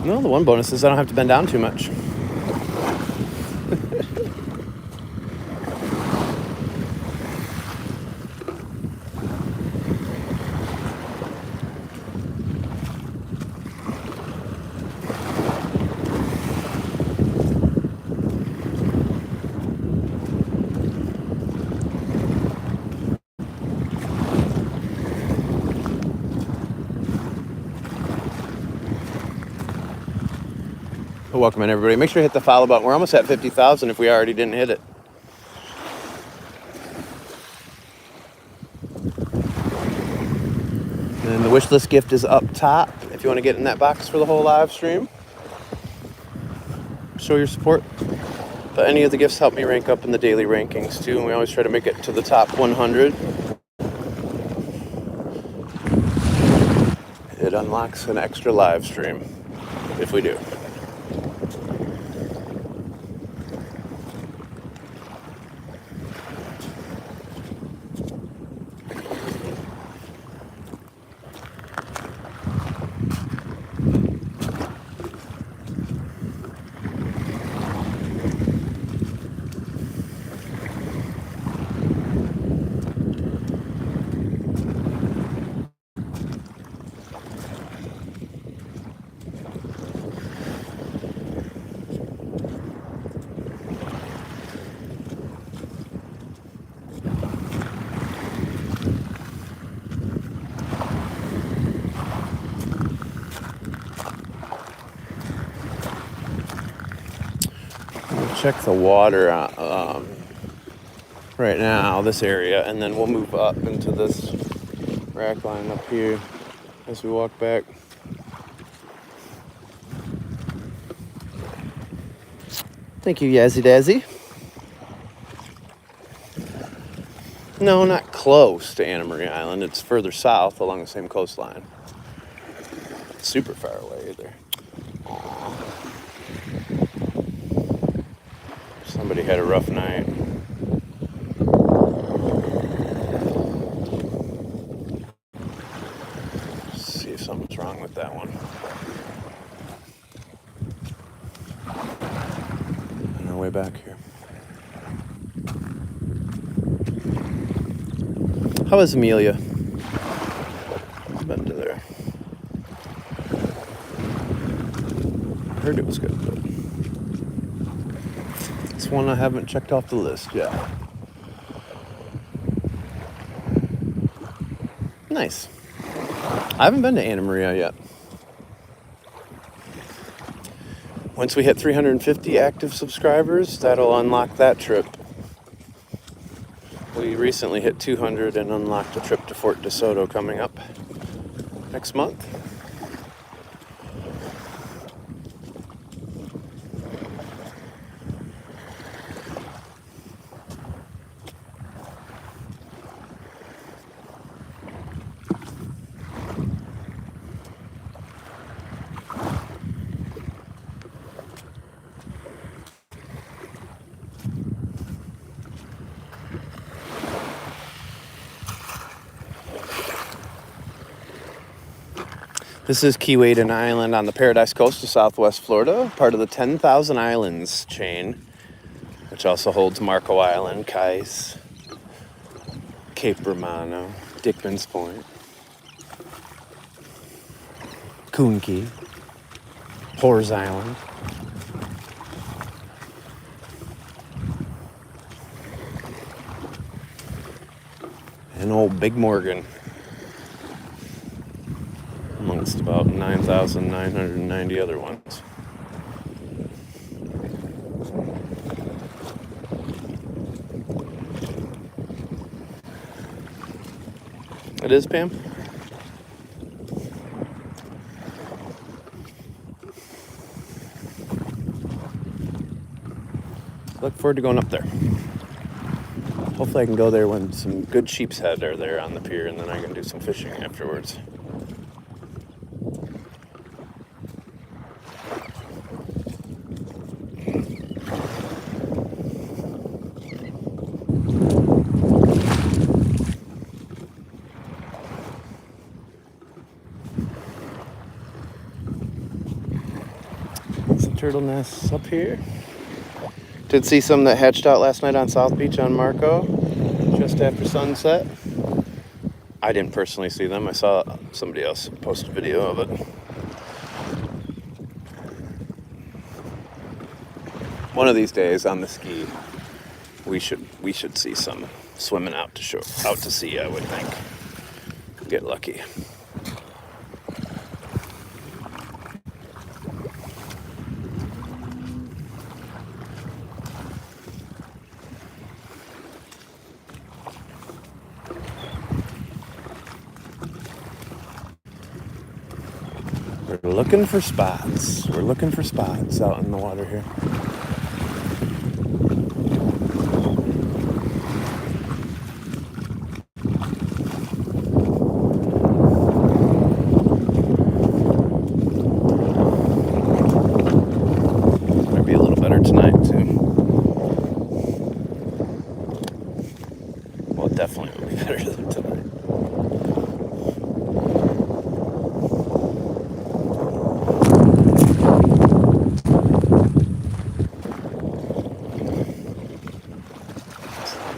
No, the one bonus is I don't have to bend down too much. Welcome in, everybody. Make sure you hit the follow button. We're almost at 50,000 if we already didn't hit it. And the wish list gift is up top if you want to get in that box for the whole live stream. Show your support. But any of the gifts help me rank up in the daily rankings too, and we always try to make it to the top 100. It unlocks an extra live stream if we do. Check the water right now, this area, and then we'll move up into this rack line up here as we walk back. Thank you, Yazzie Dazzy. No, not close to Anna Maria Island. It's further south along the same coastline. It's super far away either. Somebody had a rough night. Let's see if something's wrong with that one. On our way back here. How is Amelia? Been to there. I heard it was good, but it's one I haven't checked off the list yet. Nice. I haven't been to Anna Maria yet. Once we hit 350 active subscribers, that'll unlock that trip. We recently hit 200 and unlocked a trip to Fort DeSoto coming up next month. This is Keewaydin Island on the Paradise Coast of Southwest Florida, part of the 10,000 Islands chain, which also holds Marco Island, Cais, Cape Romano, Dickman's Point, Coon Key, Hors Island, and old Big Morgan, amongst about 9,990 other ones. It is, Pam? Look forward to going up there. Hopefully I can go there when some good sheep's head are there on the pier, and then I can do some fishing afterwards. Turtle nests up here. Did see some that hatched out last night on South Beach on Marco just after sunset. I didn't personally see them. I saw somebody else post a video of it. One of these days on the ski, we should see some swimming out to sea, I would think. Get lucky. We're looking for spots. We're looking for spots out in the water here. Might be a little better tonight too. Well, it definitely will be better than tonight.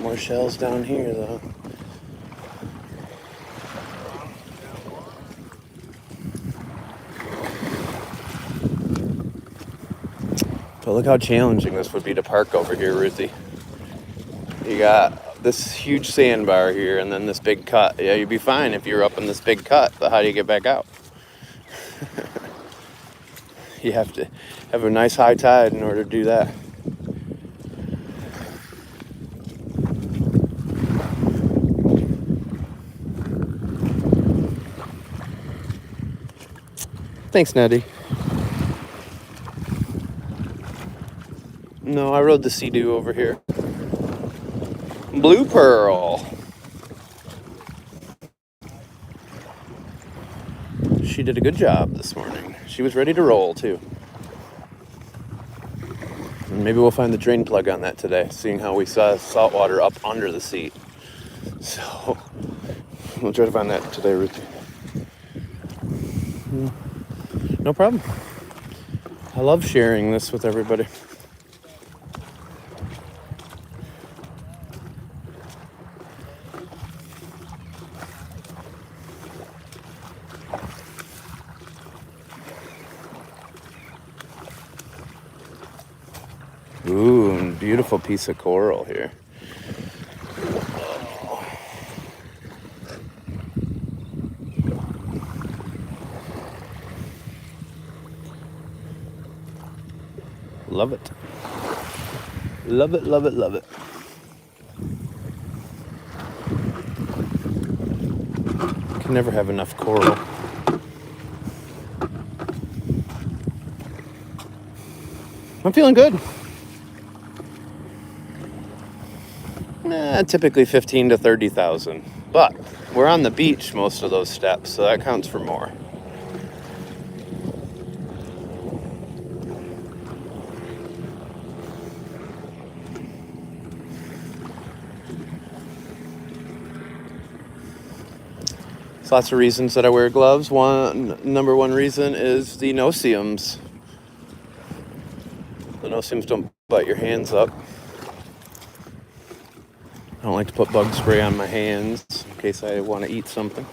More shells down here though. But look how challenging this would be to park over here, Ruthie. You got this huge sandbar here and then this big cut. Yeah, you'd be fine if you're up in this big cut, but how do you get back out? You have to have a nice high tide in order to do that. Thanks, Nettie. No, I rode the Sea-Doo over here. Blue Pearl. She did a good job this morning. She was ready to roll, too. And maybe we'll find the drain plug on that today, seeing how we saw salt water up under the seat. So, we'll try to find that today, Ruthie. No problem. I love sharing this with everybody. Ooh, beautiful piece of coral here. Love it. Love it, love it, love it. Can never have enough coral. I'm feeling good. Typically 15 to 30,000. But we're on the beach most of those steps, so that counts for more. There's lots of reasons that I wear gloves. Number one reason is the no-see-ums. The no-see-ums don't bite your hands up. I don't like to put bug spray on my hands in case I want to eat something.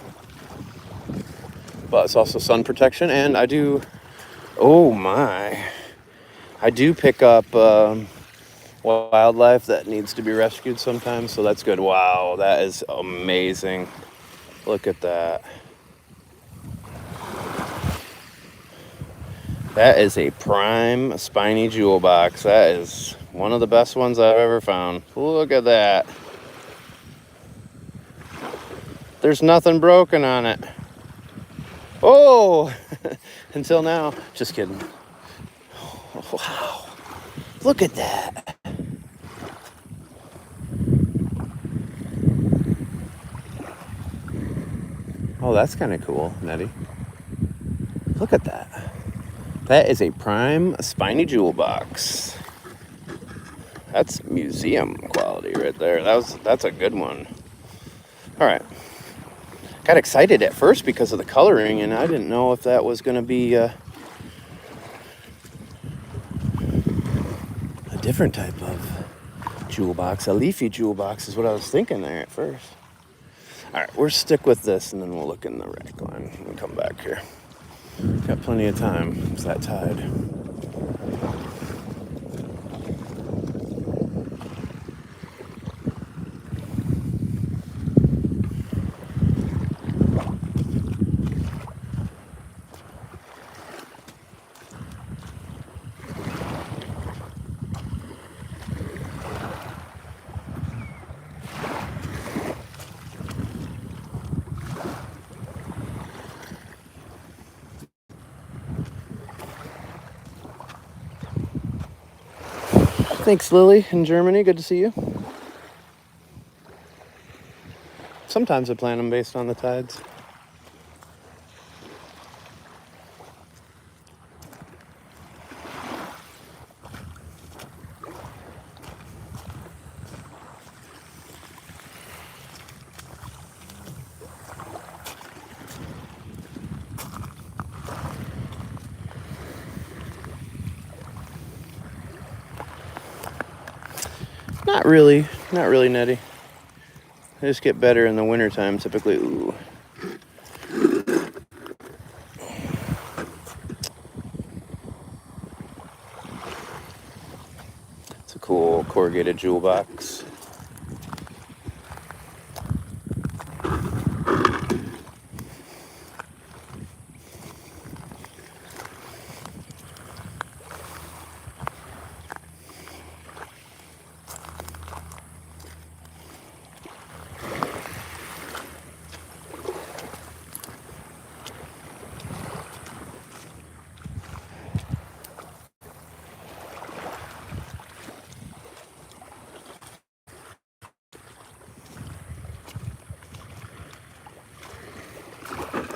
But it's also sun protection, and I do, I do pick up wildlife that needs to be rescued sometimes, so that's good. Wow, that is amazing. Look at that. That is a prime spiny jewel box. That is one of the best ones I've ever found. Look at that. There's nothing broken on it. Oh, until now. Just kidding. Oh, wow. Look at that. Oh, that's kind of cool, Nettie. Look at that. That is a prime spiny jewel box. That's museum quality right there. That's a good one. All right. Got excited at first because of the coloring, and I didn't know if that was going to be a different type of jewel box. A leafy jewel box is what I was thinking there at first. All right, we'll stick with this, and then we'll look in the rack line and come back here. Got plenty of time. It's that tide. Thanks, Lily, in Germany. Good to see you. Sometimes I plan them based on the tides. Not really, Nettie. They just get better in the wintertime, typically. Ooh. It's a cool corrugated jewel box.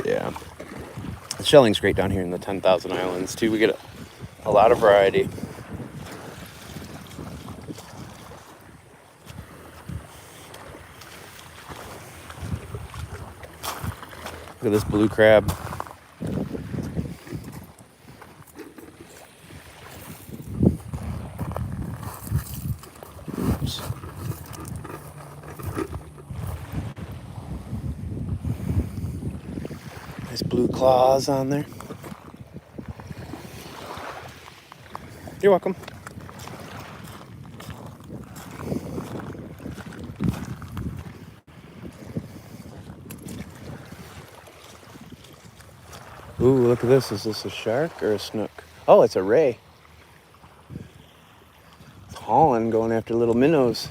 Yeah. The shelling's great down here in the 10,000 Islands, too. We get a lot of variety. Look at this blue crab. Oops. Nice blue claws on there. You're welcome. Ooh, look at this. Is this a shark or a snook? Oh, it's a ray. It's hauling, going after little minnows.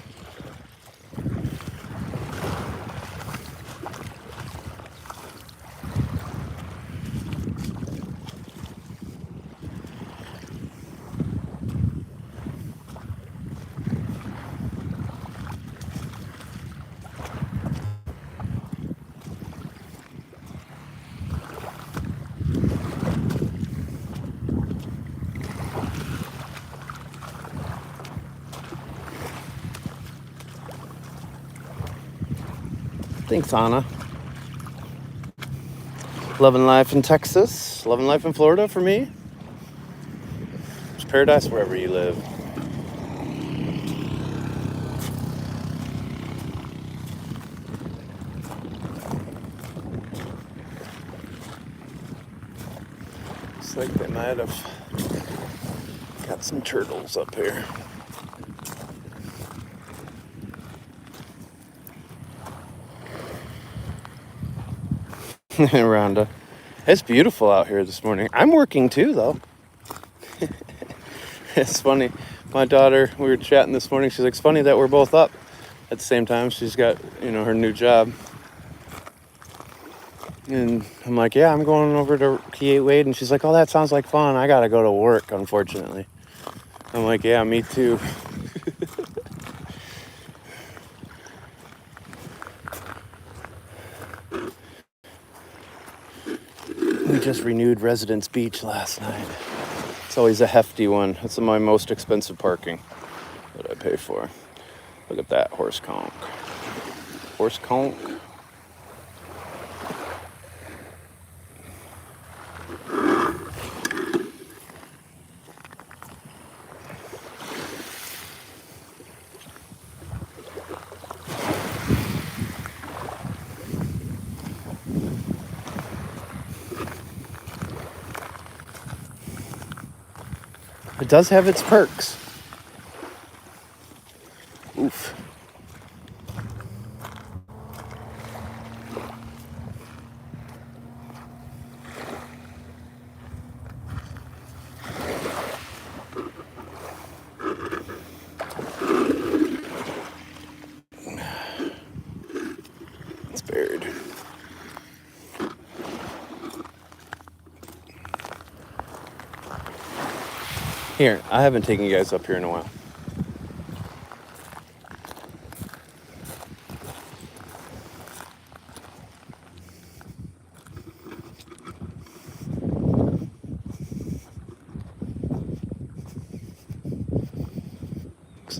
Thanks, Anna. Loving life in Texas. Loving life in Florida for me. It's paradise wherever you live. Looks like they might have got some turtles up here. Rhonda. It's beautiful out here this morning. I'm working too, though. It's funny. My daughter, we were chatting this morning. She's like, it's funny that we're both up at the same time. She's got, her new job. And I'm like, yeah, I'm going over to Keewaydin. And she's like, oh, that sounds like fun. I got to go to work, unfortunately. I'm like, yeah, me too. We just renewed Residence Beach last night. It's always a hefty one. It's my most expensive parking that I pay for. Look at that horse conch. Horse conch. It does have its perks. Oof. It's buried. Here, I haven't taken you guys up here in a while.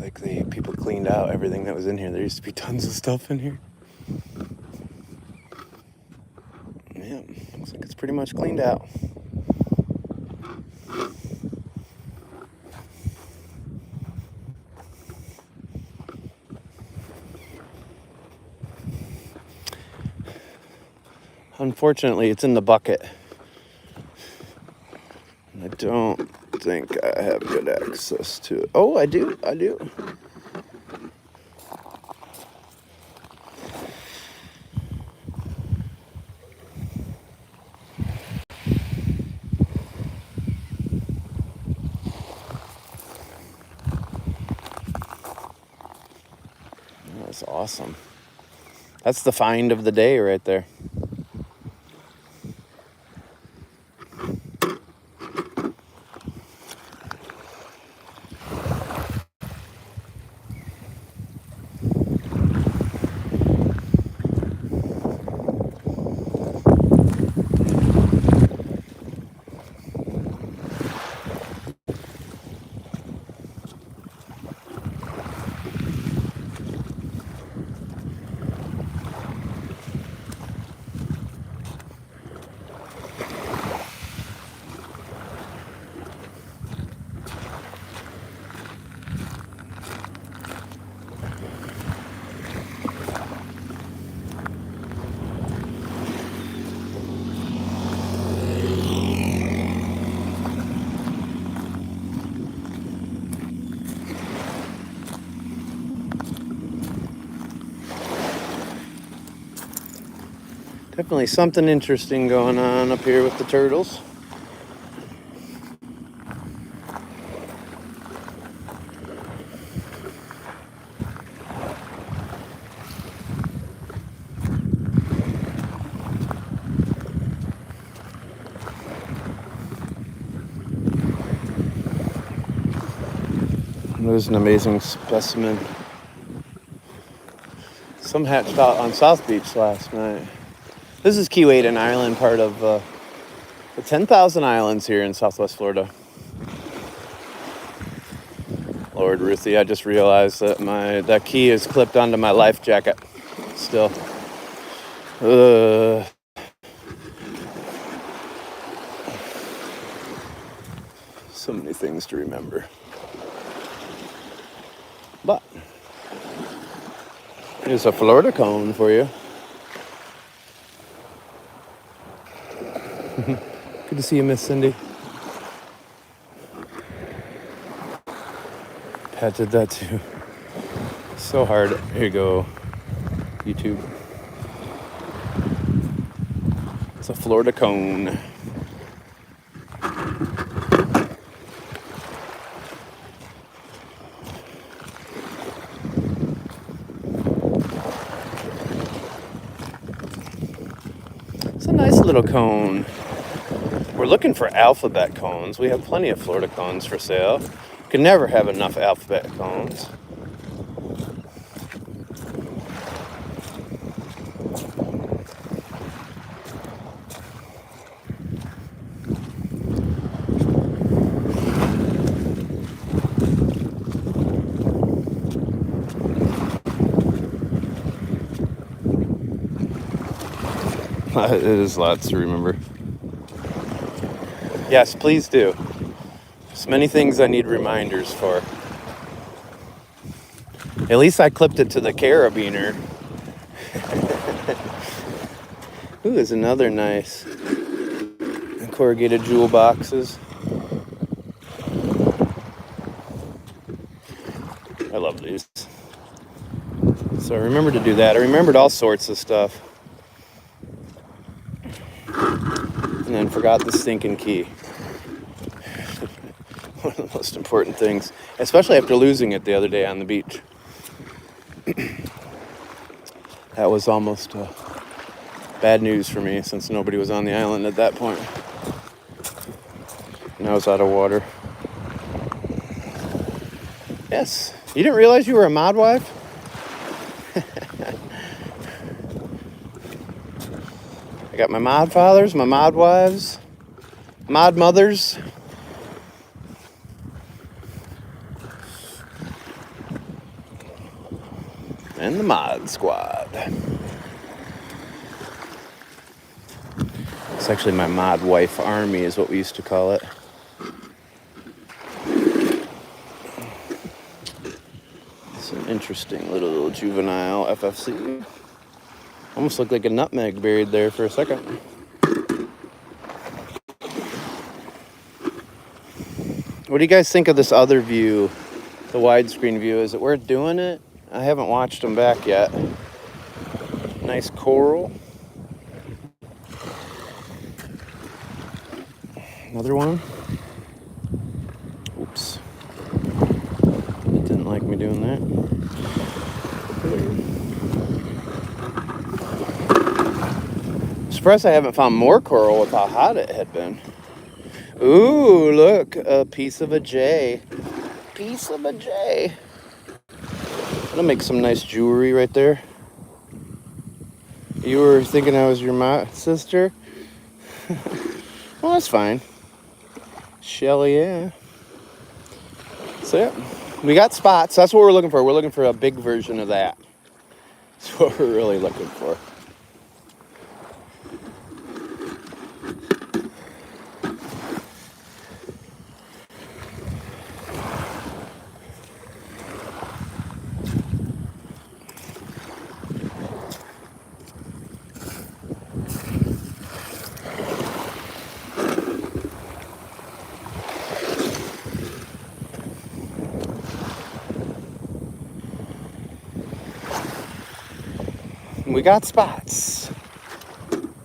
like people cleaned out everything that was in here. There used to be tons of stuff in here. Yeah, looks like it's pretty much cleaned out. Unfortunately, it's in the bucket. I don't think I have good access to it. Oh, I do. That's awesome. That's the find of the day right there. Definitely something interesting going on up here with the turtles. There's an amazing specimen. Some hatched out on South Beach last night. This is Keewaydin Island, part of the 10,000 islands here in Southwest Florida. Lord Ruthie, I just realized that that key is clipped onto my life jacket still. So many things to remember. But here's a Florida cone for you. Good to see you, Miss Cindy. Pat did that too. So hard. Here you go, YouTube. It's a Florida cone. It's a nice little cone. We're looking for alphabet cones. We have plenty of Florida cones for sale. Can never have enough alphabet cones. It is lots to remember. Yes, please do. There's many things I need reminders for. At least I clipped it to the carabiner. Ooh, there's another nice corrugated jewel boxes. I love these. So I remembered to do that. I remembered all sorts of stuff. And then forgot the stinking key. One of the most important things, especially after losing it the other day on the beach. That was almost bad news for me since nobody was on the island at that point. And I was out of water. Yes, you didn't realize you were a mod wife? I got my mod fathers, my mod wives, mod mothers. Join the mod squad. It's actually my mod wife army is what we used to call it. It's an interesting little juvenile FFC. Almost looked like a nutmeg buried there for a second. What do you guys think of this other view, the widescreen view? Is it worth doing it? I haven't watched them back yet. Nice coral. Another one. Oops. It didn't like me doing that. Surprised I haven't found more coral with how hot it had been. Ooh, look, a piece of a J. Piece of a J. That'll make some nice jewelry right there. You were thinking I was your sister? Well, that's fine. Shelly, yeah. That's it. We got spots. That's what we're looking for. We're looking for a big version of that. That's what we're really looking for. We got spots.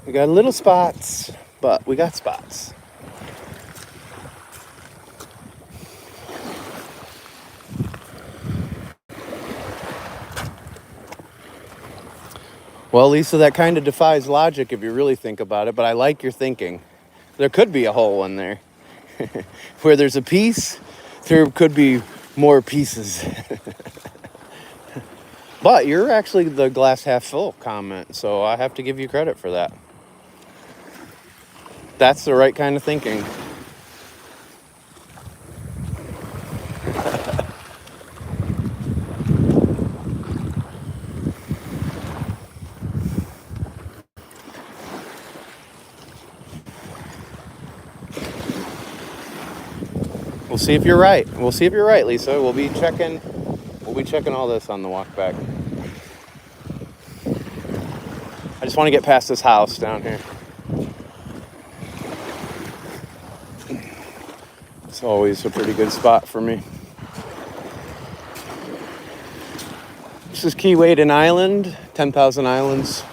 We got little spots, but we got spots. Well, Lisa, that kind of defies logic if you really think about it, but I like your thinking. There could be a hole in there. Where there's a piece, there could be more pieces. But you're actually the glass half full comment, so I have to give you credit for that. That's the right kind of thinking. We'll see if you're right. We'll see if you're right, Lisa. We'll be checking all this on the walk back. I just want to get past this house down here. It's always a pretty good spot for me. This is Keewaydin Island, 10,000 Islands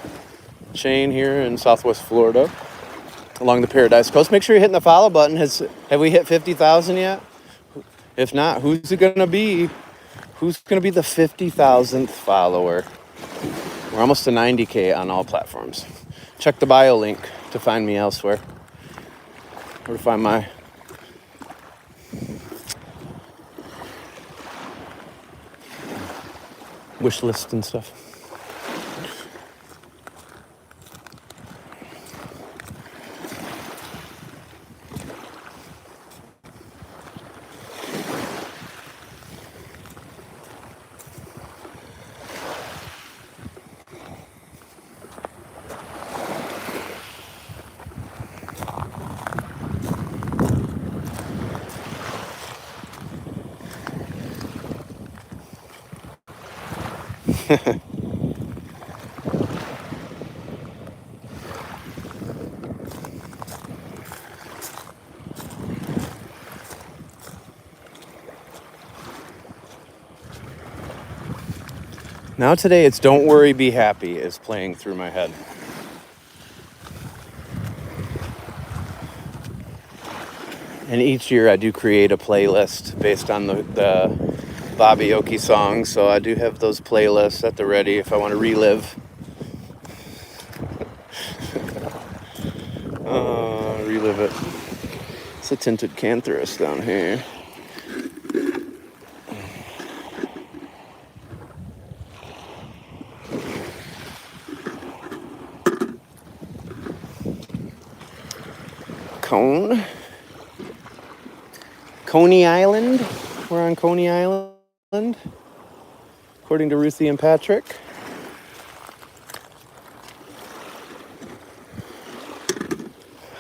chain here in Southwest Florida, along the Paradise Coast. Make sure you're hitting the follow button. Have we hit 50,000 yet? If not, who's it gonna be? Who's gonna be the 50,000th follower? We're almost to 90K on all platforms. Check the bio link to find me elsewhere, or to find my wish list and stuff. Now today it's Don't Worry, Be Happy is playing through my head. And each year I do create a playlist based on the Bobby Oki songs. So I do have those playlists at the ready if I want to relive. Relive it. It's a tinted cantharus down here. Coney Island. We're on Coney Island, according to Ruthie and Patrick.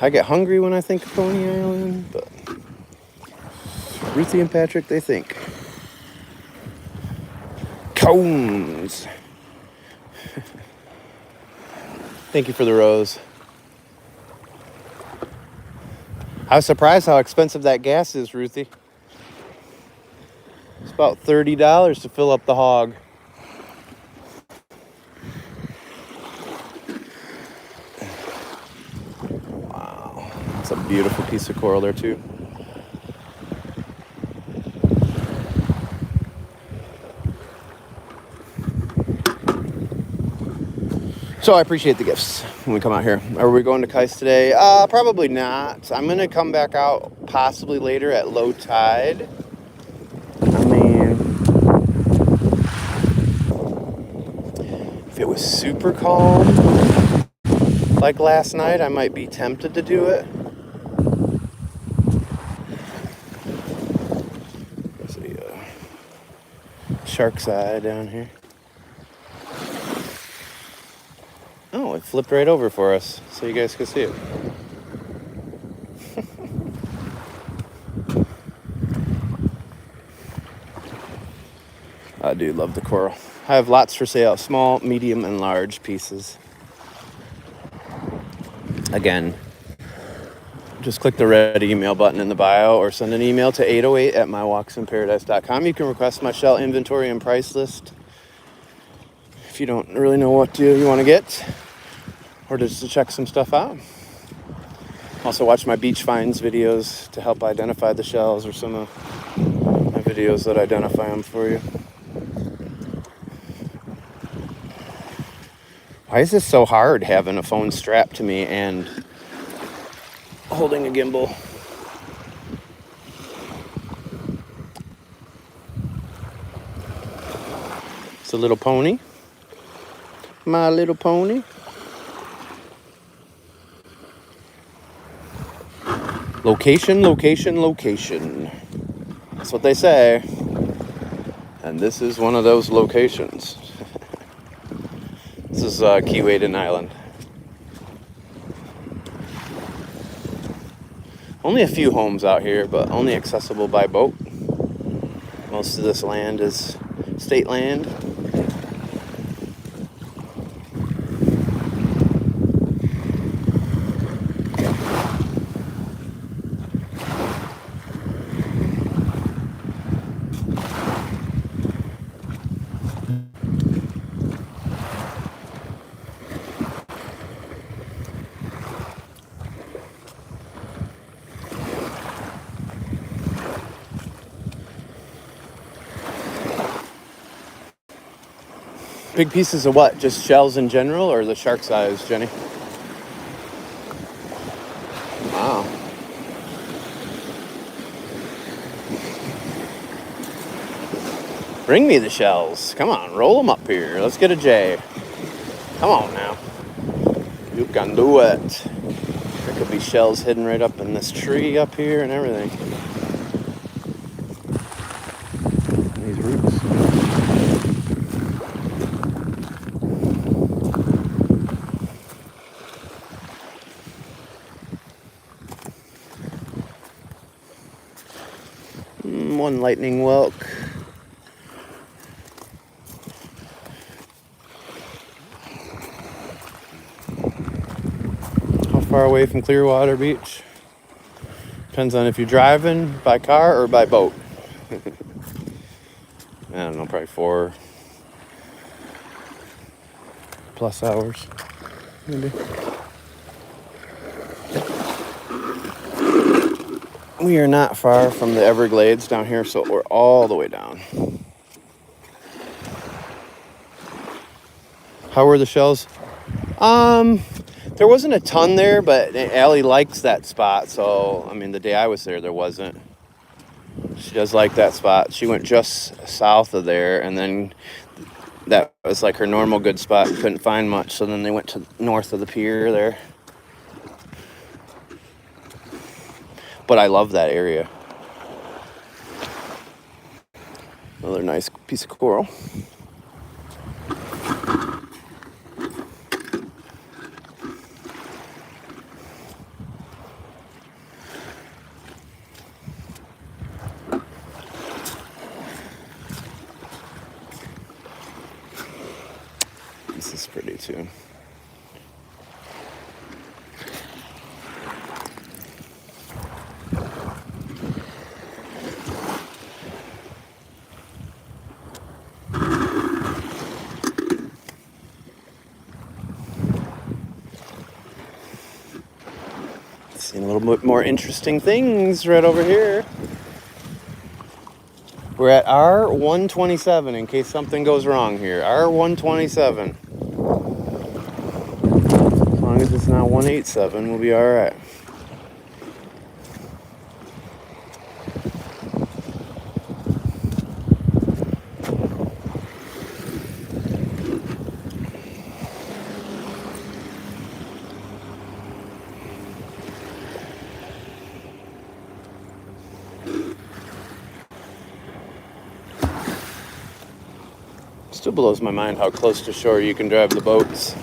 I get hungry when I think of Coney Island, but Ruthie and Patrick, they think. Cones. Thank you for the rose. I was surprised how expensive that gas is, Ruthie. It's about $30 to fill up the hog. Wow. It's a beautiful piece of coral there, too. So I appreciate the gifts when we come out here. Are we going to Kais today? Probably not. I'm going to come back out possibly later at low tide. I mean, if it was super calm, like last night, I might be tempted to do it. There's the shark's eye down here. Oh, it flipped right over for us, so you guys could see it. I do love the coral. I have lots for sale, small, medium, and large pieces. Again, just click the red email button in the bio or send an email to 808@mywalksinparadise.com. You can request my shell inventory and price list if you don't really know what you want to get, or just to check some stuff out. Also watch my beach finds videos to help identify the shells, or some of my videos that identify them for you. Why is this so hard, having a phone strapped to me and holding a gimbal? It's a little pony. My little pony. Location, location, location. That's what they say. And this is one of those locations. This is Keewaydin Island. Only a few homes out here, but only accessible by boat. Most of this land is state land. Big pieces of what? Just shells in general, or the shark's eyes, Jenny? Wow. Bring me the shells. Come on, roll them up here. Let's get a J. Come on now. You can do it. There could be shells hidden right up in this tree up here and everything. These roots. One lightning whelk. How far away from Clearwater Beach? Depends on if you're driving by car or by boat. I don't know, probably 4+ hours, maybe. We are not far from the Everglades down here, so we're all the way down. How were the shells? There wasn't a ton there, but Allie likes that spot, so, I mean, the day I was there wasn't. She does like that spot. She went just south of there, and then that was like her normal good spot. Couldn't find much, so then they went to north of the pier there. But I love that area. Another nice piece of coral. pretty too. Seeing a little bit more interesting things right over here. We're at R127 in case something goes wrong here. R127. As long as it's not 187, we'll be all right. Still blows my mind how close to shore you can drive the boats.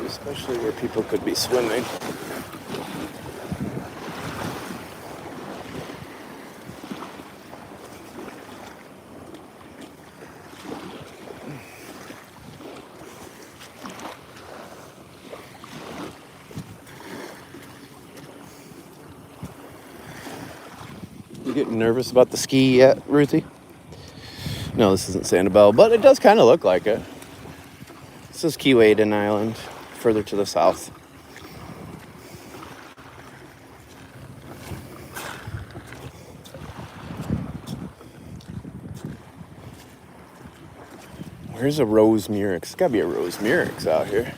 Especially where people could be swimming. You getting nervous about the ski yet, Ruthie? No, this isn't Sanibel, but it does kind of look like it. This is Keewaydin Island, further to the south. Where's a Rose Murex? There's gotta be a Rose Murex out here.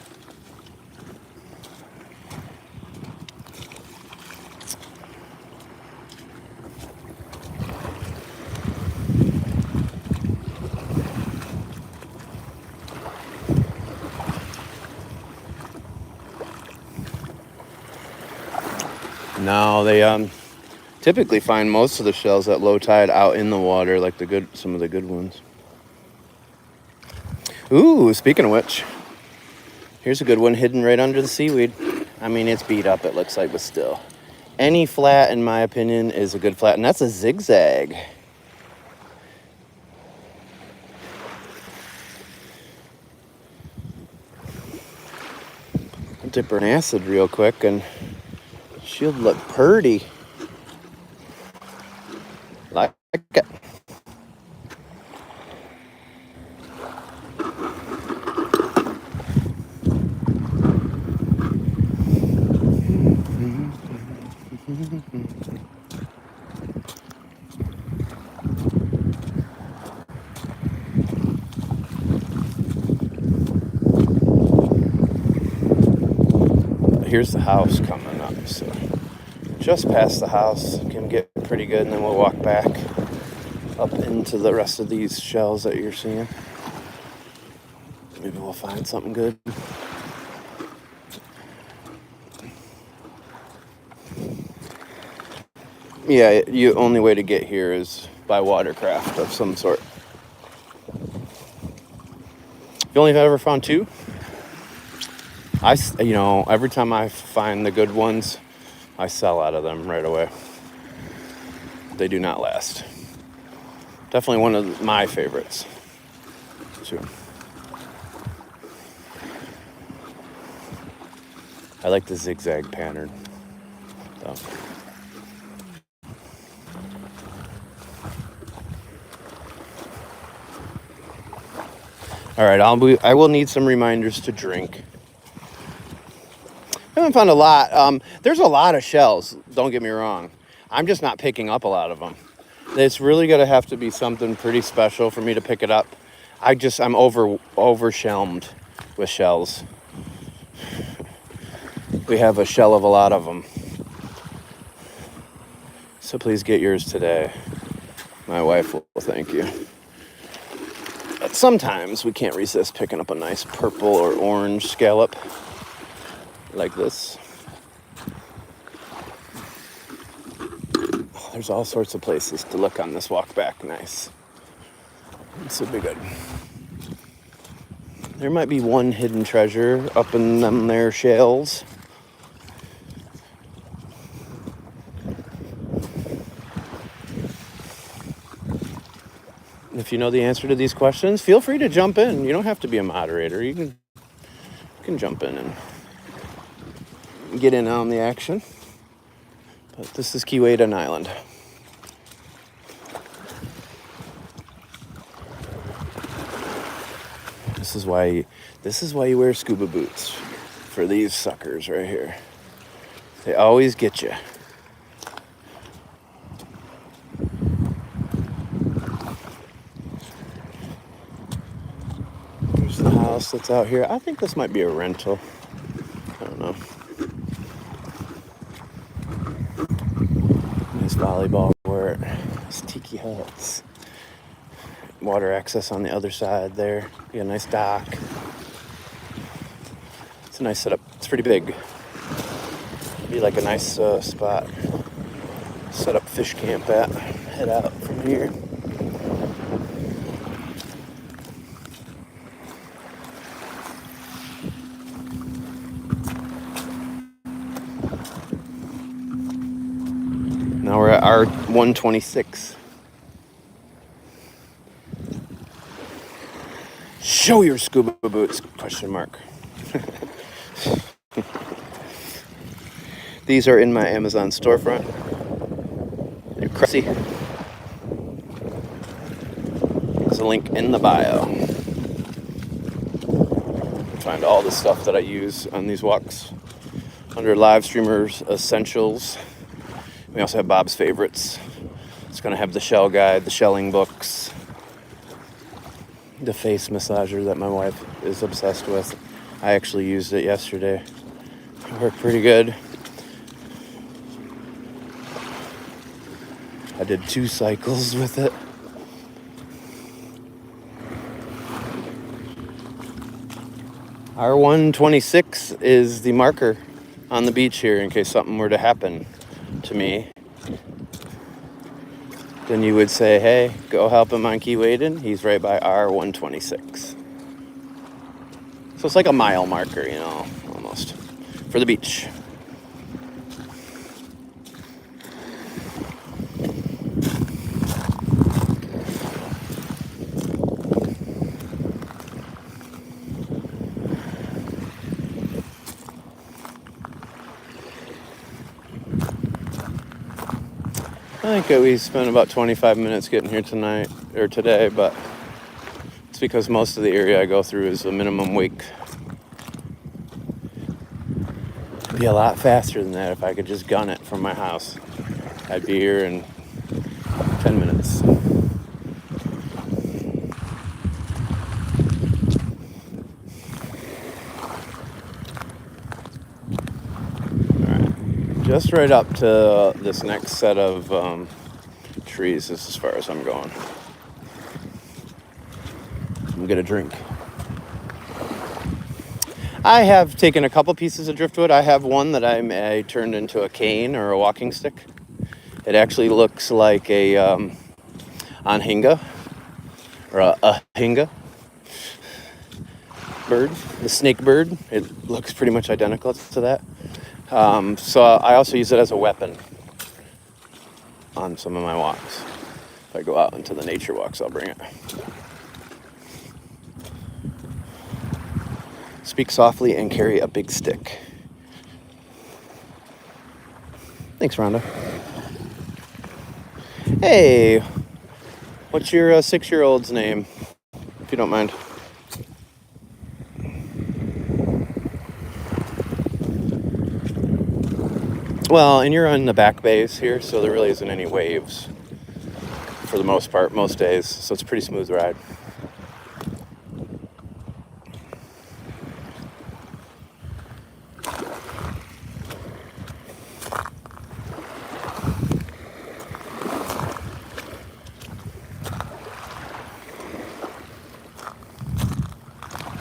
No, they typically find most of the shells at low tide out in the water, like some of the good ones. Ooh, speaking of which, here's a good one hidden right under the seaweed. I mean, it's beat up, it looks like, but still. Any flat, in my opinion, is a good flat, and that's a zigzag. I'll dip her in acid real quick, and she'll look purty. Like it. Here's the house coming up, so just past the house can get pretty good, and then we'll walk back up into the rest of these shells that you're seeing. Maybe we'll find something good. Yeah, the only way to get here is by watercraft of some sort. You only have ever found two? Every time I find the good ones, I sell out of them right away. They do not last. Definitely one of my favorites, too. I like the zigzag pattern, though. All right, I will need some reminders to drink. I haven't found a lot. There's a lot of shells, don't get me wrong. I'm just not picking up a lot of them. It's really going to have to be something pretty special for me to pick it up. I'm overwhelmed with shells. We have a shell of a lot of them. So please get yours today. My wife will thank you. But sometimes we can't resist picking up a nice purple or orange scallop like this. There's all sorts of places to look on this walk back. Nice. This would be good. There might be one hidden treasure up in them there shells. If if you know the answer to these questions, feel free to jump in. You don't have to be a moderator. You can jump in and get in on the action. But this is Keewaydin Island. This is why you wear scuba boots, for these suckers right here. They always get you. There's the house that's out here. I think this might be a rental. I don't know. Nice volleyball court. Nice tiki huts. Water access on the other side there. Be a nice dock. It's a nice setup. It's pretty big. Be like a nice spot. Set up fish camp at. Head out from here. Now we're at R126. Show your scuba boots, question mark. These are in my Amazon storefront. They're crazy. There's a link in the bio. Find all the stuff that I use on these walks under live streamers essentials. We also have Bob's favorites. It's going to have the shell guide, the shelling books, the face massager that my wife is obsessed with. I actually used it yesterday. It worked pretty good. I did 2 cycles with it. R126 is the marker on the beach here in case something were to happen to me. Then you would say, hey, go help him on Keewaydin. He's right by R126. So it's like a mile marker, you know, almost, for the beach. I think we spent about 25 minutes getting here today, but it's because most of the area I go through is a minimum wake. It'd be a lot faster than that if I could just gun it from my house. I'd be here in 10 minutes. Just right up to this next set of trees is as far as I'm going. I'm gonna get a drink. I have taken a couple pieces of driftwood. I have one that I turned into a cane or a walking stick. It actually looks like a anhinga or a hinga bird, the snake bird. It looks pretty much identical to that. So I also use it as a weapon on some of my walks. If I go out into the nature walks, I'll bring it. Speak softly and carry a big stick. Thanks, Rhonda. Hey, what's your 6-year-old's name, if you don't mind? Well, and you're on the back bays here, so there really isn't any waves for the most part, most days. So it's a pretty smooth ride.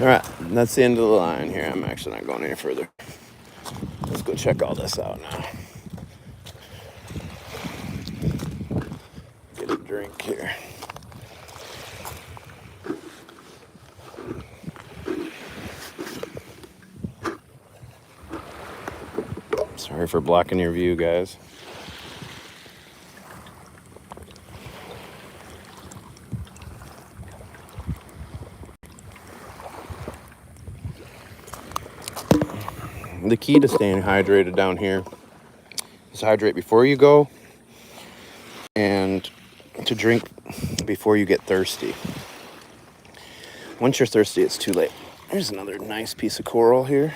All right, that's the end of the line here. I'm actually not going any further. Let's go check all this out now. Get a drink here. Sorry for blocking your view, guys. The key to staying hydrated down here is hydrate before you go and to drink before you get thirsty. Once you're thirsty, it's too late. There's another nice piece of coral here.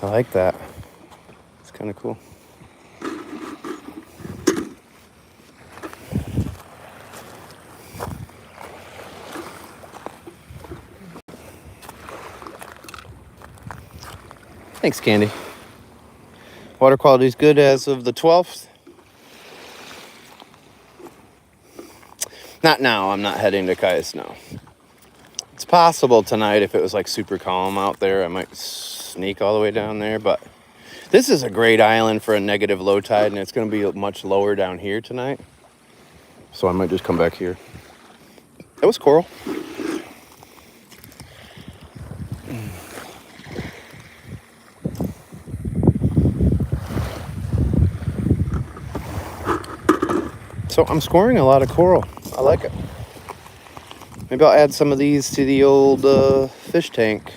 I like that. It's kind of cool. Thanks, Candy. Water quality is good as of the 12th. Not now. I'm not heading to Cayuse now. It's possible tonight if it was like super calm out there, I might sneak all the way down there. But this is a great island for a negative low tide, and it's going to be much lower down here tonight. So I might just come back here. That was coral. So I'm scoring a lot of coral. I like it. Maybe I'll add some of these to the old fish tank.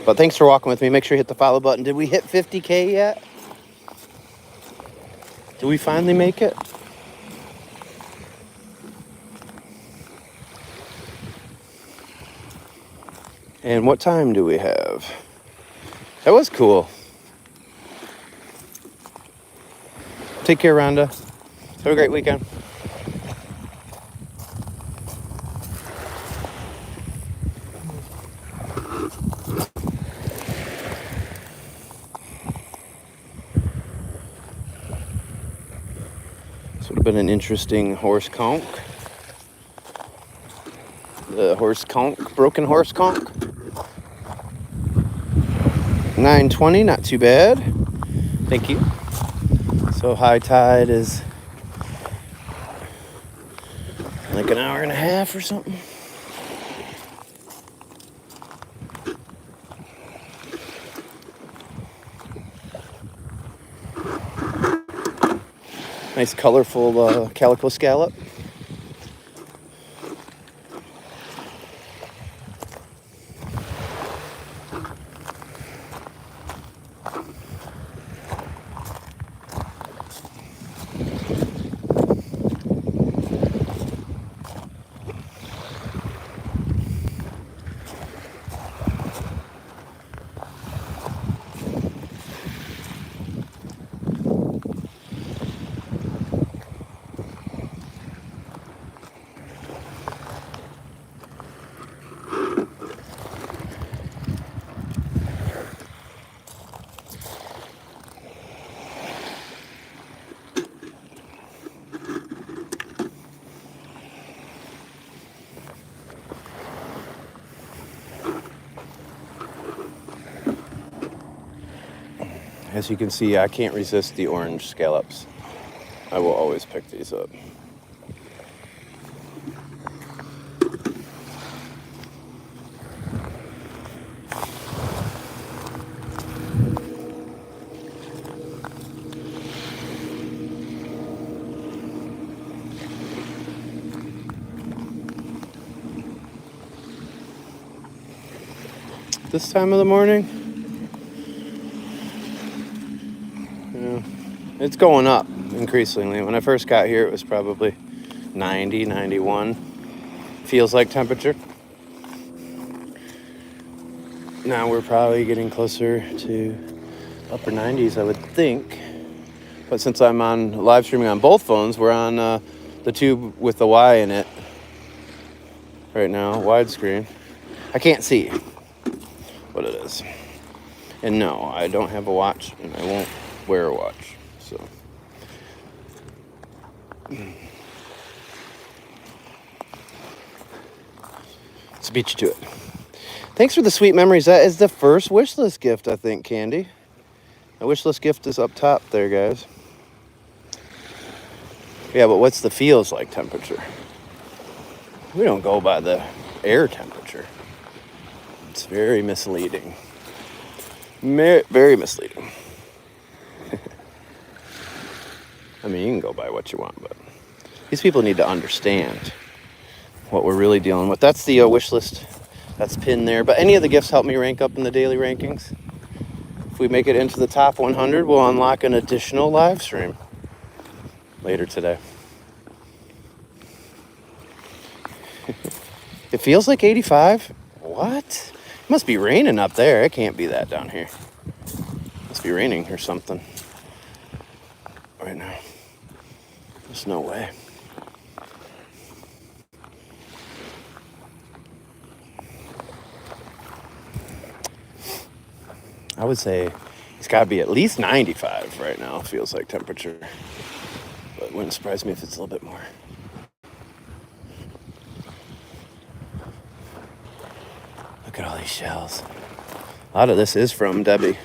But thanks for walking with me. Make sure you hit the follow button. Did we hit 50K yet? Did we finally make it? And what time do we have? That was cool. Take care, Rhonda. Have a great weekend. This would have been an interesting horse conch. The horse conch, broken horse conch. 9:20, not too bad. Thank you. So high tide is like an hour and a half or something. Nice colorful calico scallop. As you can see, I can't resist the orange scallops. I will always pick these up. This time of the morning, it's going up increasingly. When I first got here, it was probably 90, 91. Feels like temperature. Now we're probably getting closer to upper 90s, I would think. But since I'm on live streaming on both phones, we're on the tube with the Y in it right now, widescreen. I can't see what it is. And no, I don't have a watch, and I won't wear a watch. So let's beat you to it. Thanks for the sweet memories. That is the first wish list gift, I think, Candy. The wish list gift is up top there, guys. Yeah, but what's the feels like temperature? We don't go by the air temperature. It's very misleading. Very misleading. I mean, you can go by what you want, but these people need to understand what we're really dealing with. That's the wish list. That's pinned there. But any of the gifts help me rank up in the daily rankings. If we make it into the top 100, we'll unlock an additional live stream later today. It feels like 85. What? It must be raining up there. It can't be that down here. It must be raining or something right now. There's no way. I would say it's got to be at least 95 right now, feels like temperature. But it wouldn't surprise me if it's a little bit more. Look at all these shells. A lot of this is from Debbie.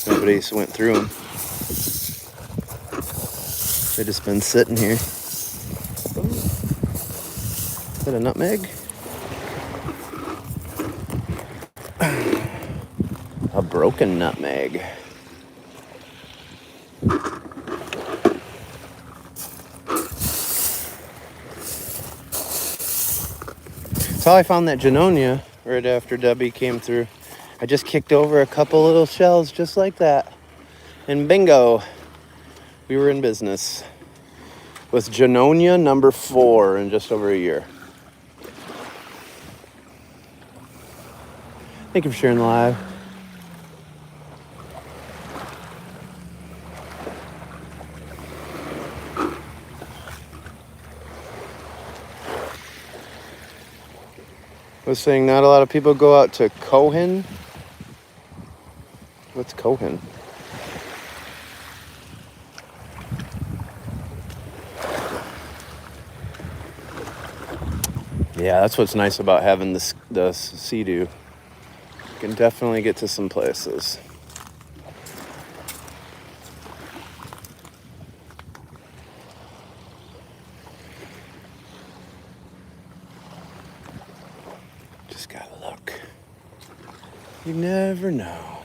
Nobody's went through them. They've just been sitting here. Is that a nutmeg? A broken nutmeg. That's how I found that Genonia right after Debbie came through. I just kicked over a couple little shells just like that. And bingo, we were in business with Genonia number 4 in just over a year. Thank you for sharing the live. I was saying not a lot of people go out to Cohen. What's Cohen? Yeah, that's what's nice about having the Sea-Doo. You can definitely get to some places. Just gotta look. You never know.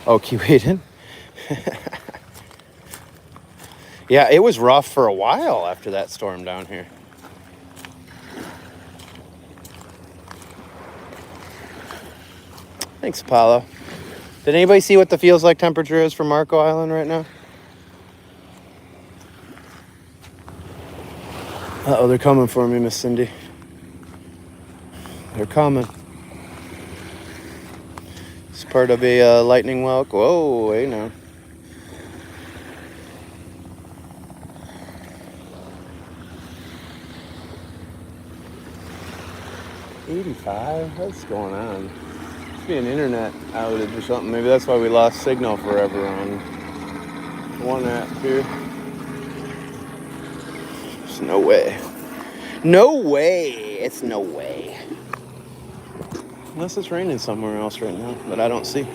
Oh, Keewaydin? Yeah, it was rough for a while after that storm down here. Thanks, Apollo. Did anybody see what the feels like temperature is for Marco Island right now? Uh-oh, they're coming for me, Miss Cindy. They're coming. It's part of a lightning welk. Whoa, hey now. $85? What's going on? Must be an internet outage or something. Maybe that's why we lost signal forever on one app here. There's no way. No way. It's no way. Unless it's raining somewhere else right now that I don't see.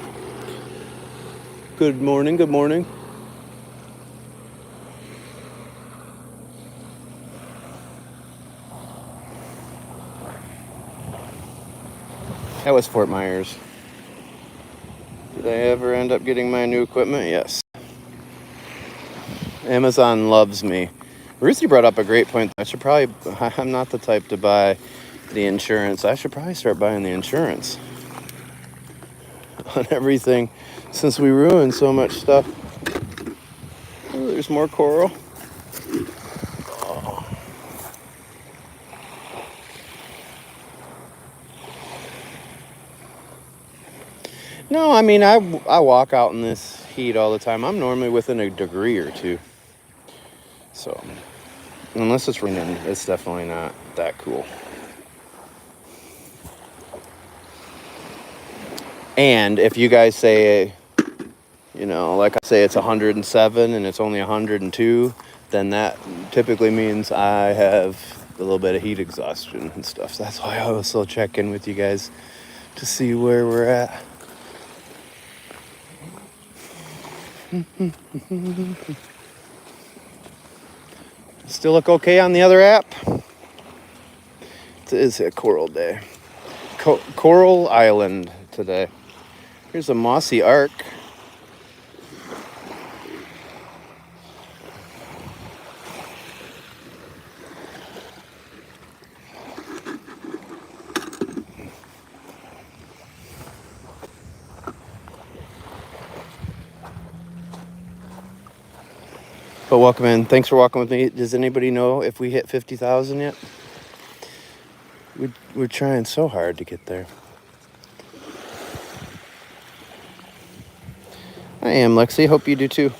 Good morning. Good morning. That was Fort Myers. Did I ever end up getting my new equipment? Yes. Amazon loves me. Ruthie brought up a great point. I'm not the type to buy the insurance. I should probably start buying the insurance on everything since we ruined so much stuff. Oh, there's more coral. Oh. No, I mean, I walk out in this heat all the time. I'm normally within a degree or two. So, unless it's raining, it's definitely not that cool. And if you guys say, like I say, it's 107 and it's only 102, then that typically means I have a little bit of heat exhaustion and stuff. So that's why I also check in with you guys to see where we're at. Still look okay on the other app? It is a coral day. Coral Island today. Here's a mossy arc. But welcome in. Thanks for walking with me. Does anybody know if we hit 50,000 yet? We're trying so hard to get there. I am, Lexi. Hope you do too.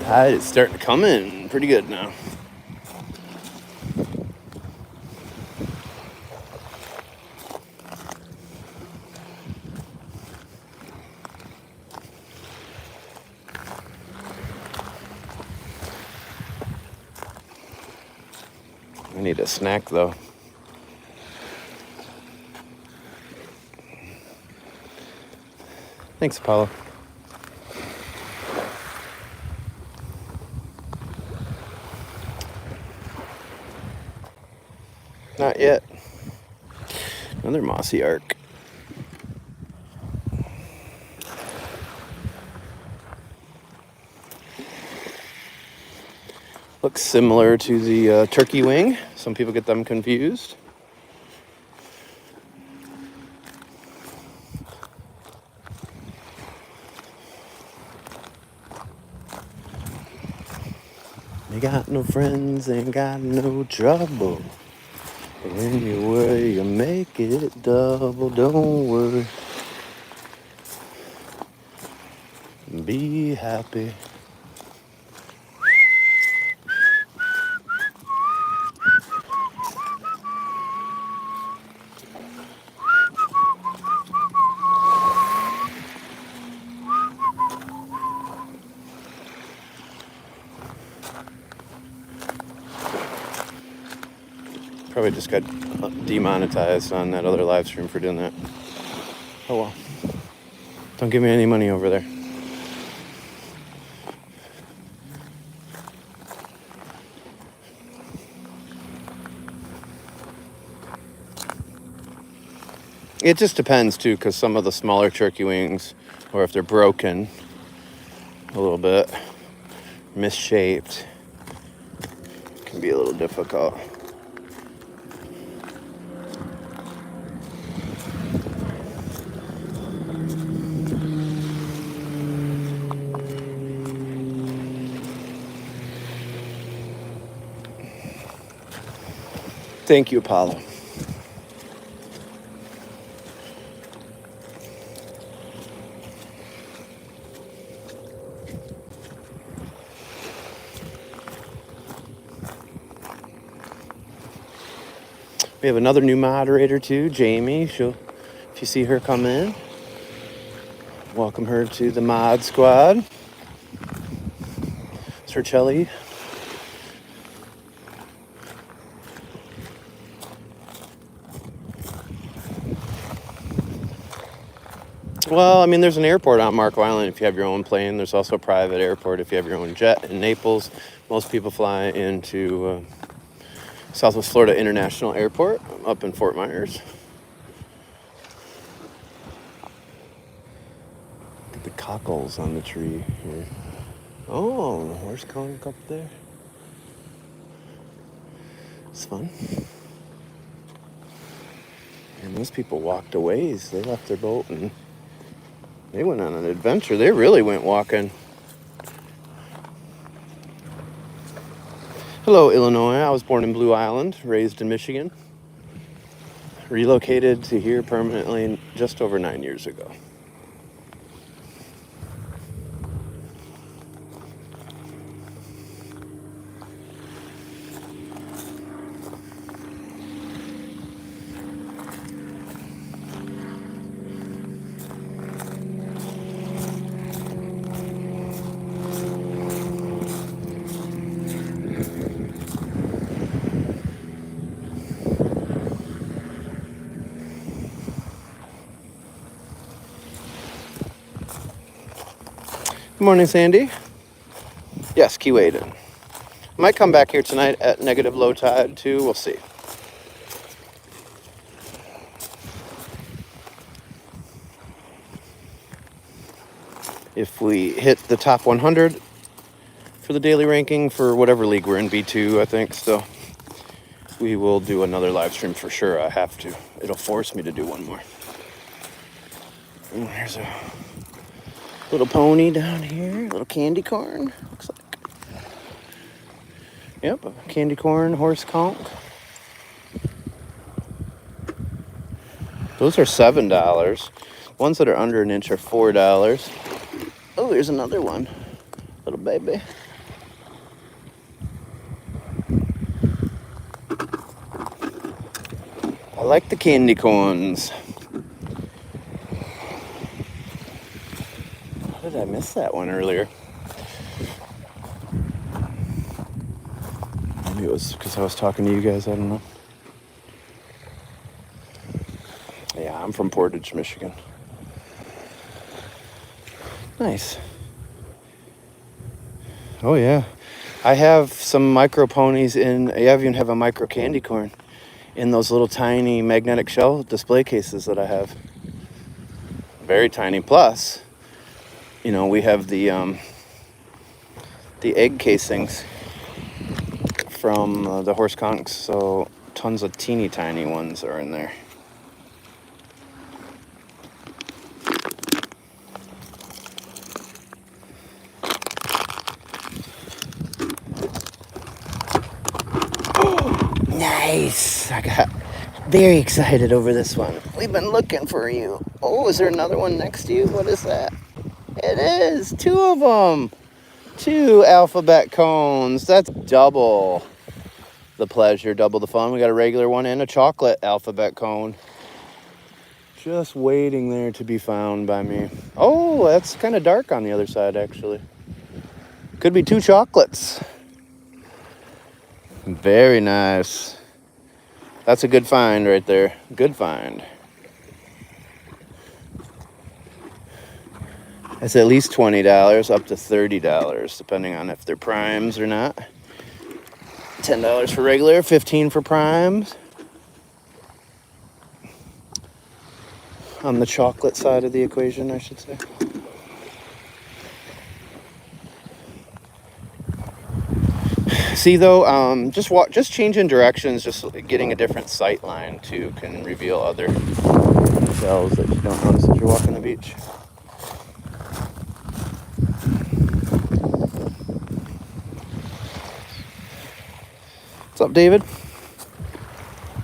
Tide is starting to come in pretty good now. I need a snack though. Thanks, Apollo. Not yet. Another mossy arc. Looks similar to the turkey wing. Some people get them confused. You got no friends, ain't got no trouble. When you worry, you make it double. Don't worry. Be happy. Probably just got demonetized on that other live stream for doing that. Oh well. Don't give me any money over there. It just depends too, because some of the smaller turkey wings, or if they're broken a little bit, misshaped, can be a little difficult. Thank you, Apollo. We have another new moderator too, Jamie. If you see her come in, welcome her to the mod squad. Sir Chelly. Well, I mean, there's an airport on Marco Island if you have your own plane. There's also a private airport if you have your own jet in Naples. Most people fly into Southwest Florida International Airport up in Fort Myers. Look at the cockles on the tree here. Oh, the horse conch up there. It's fun. And those people walked a ways. They left their boat and they went on an adventure. They really went walking. Hello, Illinois. I was born in Blue Island, raised in Michigan. Relocated to here permanently just over 9 years ago. Good morning, Sandy. Yes, Keewaydin. Might come back here tonight at negative low tide too. We'll see. If we hit the top 100 for the daily ranking for whatever league we're in, B2, I think. So we will do another live stream for sure. I have to. It'll force me to do one more. And there's a little pony down here, a little candy corn, looks like. Yep, a candy corn horse conch. Those are $7. Ones that are under an inch are $4. Oh, here's another one. Little baby. I like the candy corns. How did I miss that one earlier? Maybe it was because I was talking to you guys, I don't know. Yeah, I'm from Portage, Michigan. Nice. Oh yeah. I have some micro ponies in, I even have a micro candy corn in those little tiny magnetic shell display cases that I have. Very tiny. Plus, you know, we have the egg casings from the horse conchs, so tons of teeny tiny ones are in there. Nice. I got very excited over this one. We've been looking for you. Oh, is there another one next to you? What is that? It is. 2 of them. 2 alphabet cones. That's double the pleasure, double the fun. We got a regular one and a chocolate alphabet cone. Just waiting there to be found by me. Oh, that's kind of dark on the other side, actually. Could be 2 chocolates. Very nice. That's a good find right there. Good find. That's at least $20, up to $30, depending on if they're primes or not. $10 for regular, $15 for primes. On the chocolate side of the equation, I should say. See though, just changing directions, just getting a different sight line too can reveal other shells that you don't notice as you're walking the beach. What's up, David?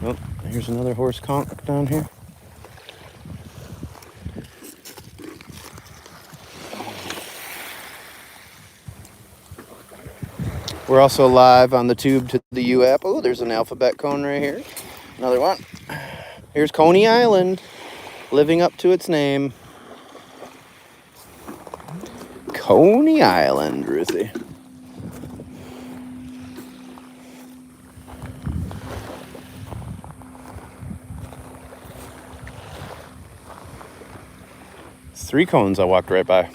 Oh, here's another horse conch down here. We're also live on the tube to the U app. Oh, there's an alphabet cone right here. Another one. Here's Coney Island, living up to its name. Coney Island, Ruthie. Three cones I walked right by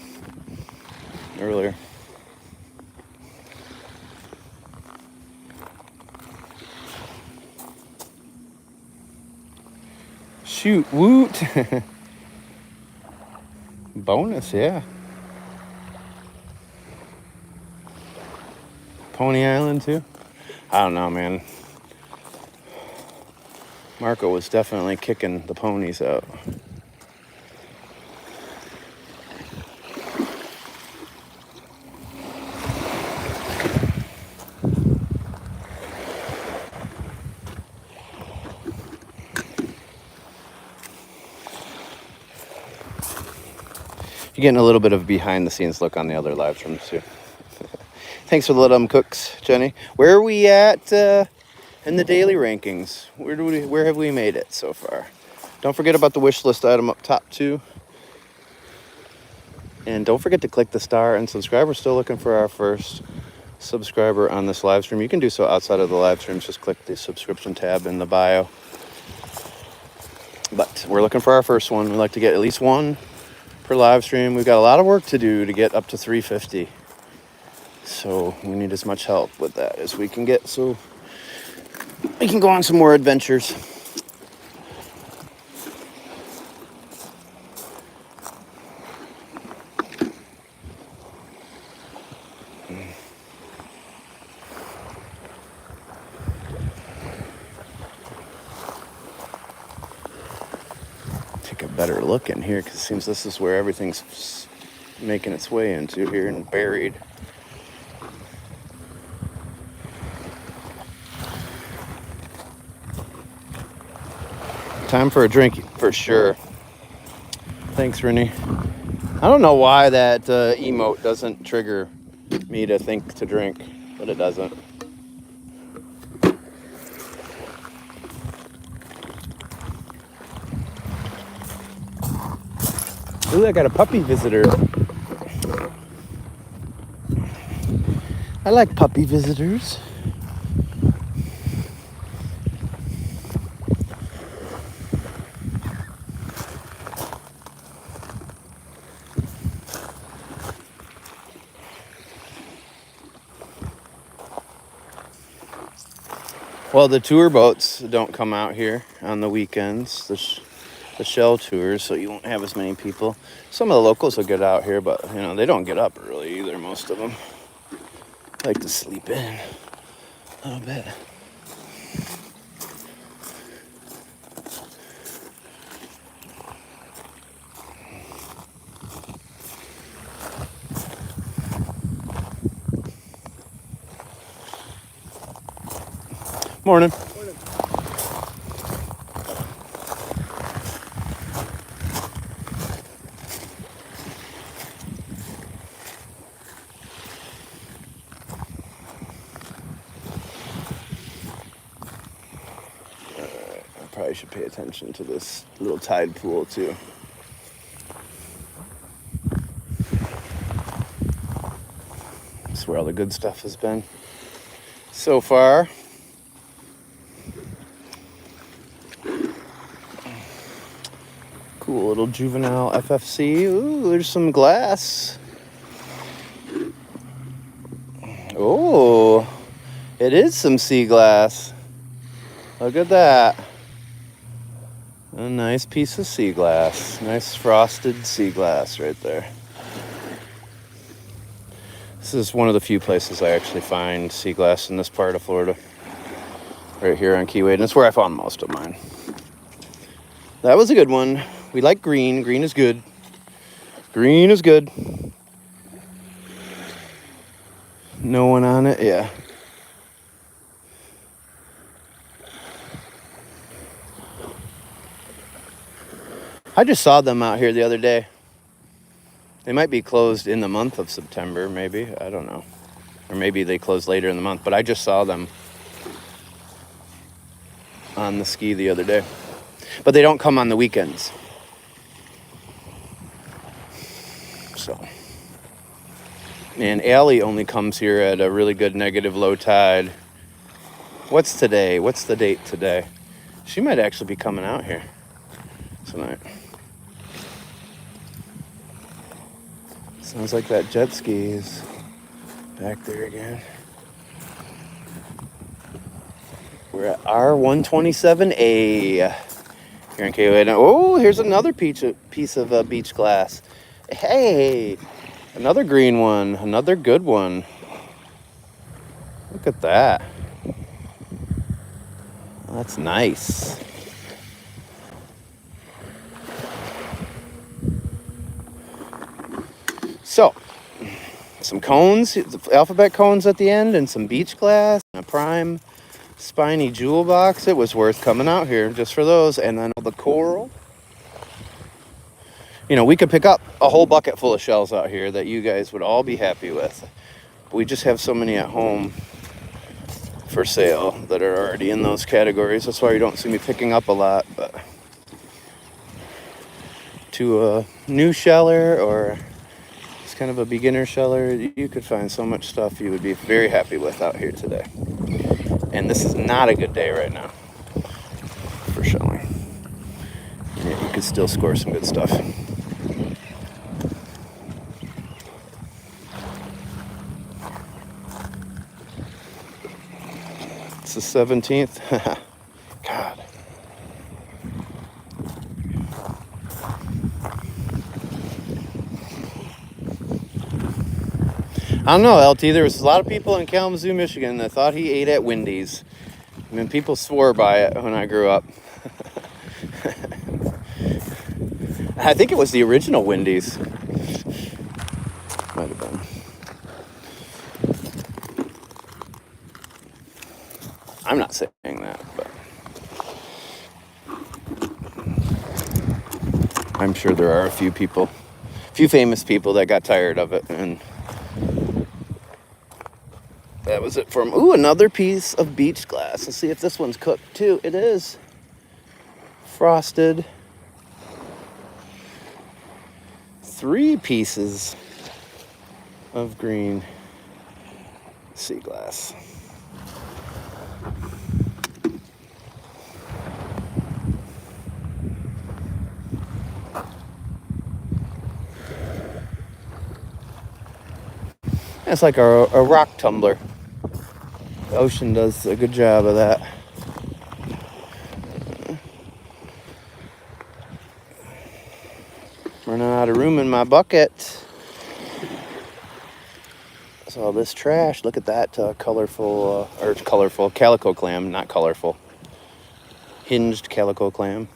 earlier. Shoot, woot. Bonus, yeah. Pony Island, too. I don't know, man. Marco was definitely kicking the ponies out. You're getting a little bit of a behind-the-scenes look on the other live streams, too. Thanks for the Let 'em Cooks, Jenny. Where are we at in the daily rankings? Where have we made it so far? Don't forget about the wish list item up top, too. And don't forget to click the star and subscribe. We're still looking for our first subscriber on this live stream. You can do so outside of the live streams. Just click the subscription tab in the bio. But we're looking for our first one. We like to get at least one per live stream. We've got a lot of work to do to get up to 350. So we need as much help with that as we can get so we can go on some more adventures. Take a better look in here because it seems this is where everything's making its way into here and buried. Time for a drink for sure. Thanks, Rennie. I don't know why that emote doesn't trigger me to think to drink, but it doesn't. Ooh, I got a puppy visitor. I like puppy visitors. Well, the tour boats don't come out here on the weekends, the shell tours, so you won't have as many people. Some of the locals will get out here, but you know, they don't get up early either, most of them. Like to sleep in a little bit. Morning. Probably should pay attention to this little tide pool too. That's where all the good stuff has been so far. Cool little juvenile FFC. Ooh, there's some glass. Oh, it is some sea glass. Look at that. A nice piece of sea glass. Nice frosted sea glass right there. This is one of the few places I actually find sea glass in this part of Florida. Right here on Keewaydin. That's where I found most of mine. That was a good one. We like green. Green is good. Green is good. No one on it? Yeah. I just saw them out here the other day. They might be closed in the month of September, maybe. I don't know. Or maybe they close later in the month. But I just saw them on the ski the other day. But they don't come on the weekends. So. And Allie only comes here at a really good negative low tide. What's today? What's the date today? She might actually be coming out here tonight. Sounds like that jet ski is back there again. We're at R127A here in Keewaydin. Oh, here's another piece of beach glass. Hey, another green one, another good one. Look at that. That's nice. So, some cones, alphabet cones at the end, and some beach glass, and a prime spiny jewel box. It was worth coming out here just for those. And then the coral. You know, we could pick up a whole bucket full of shells out here that you guys would all be happy with. But we just have so many at home for sale that are already in those categories. That's why you don't see me picking up a lot. But to a new sheller or it's kind of a beginner sheller, you could find so much stuff you would be very happy with out here today. And this is not a good day right now for shelling. Yeah, you could still score some good stuff. It's the 17th. God. I don't know, LT. There was a lot of people in Kalamazoo, Michigan that thought he ate at Wendy's. I mean, people swore by it when I grew up. I think it was the original Wendy's. Might have been. I'm not saying that, but I'm sure there are a few famous people that got tired of it, and that was it for them. Ooh, another piece of beach glass. Let's see if this one's cooked too. It is. Frosted. 3 pieces of green sea glass. It's like a rock tumbler. The ocean does a good job of that. Running out of room in my bucket. So all this trash. Look at that colorful calico clam, not colorful. Hinged calico clam.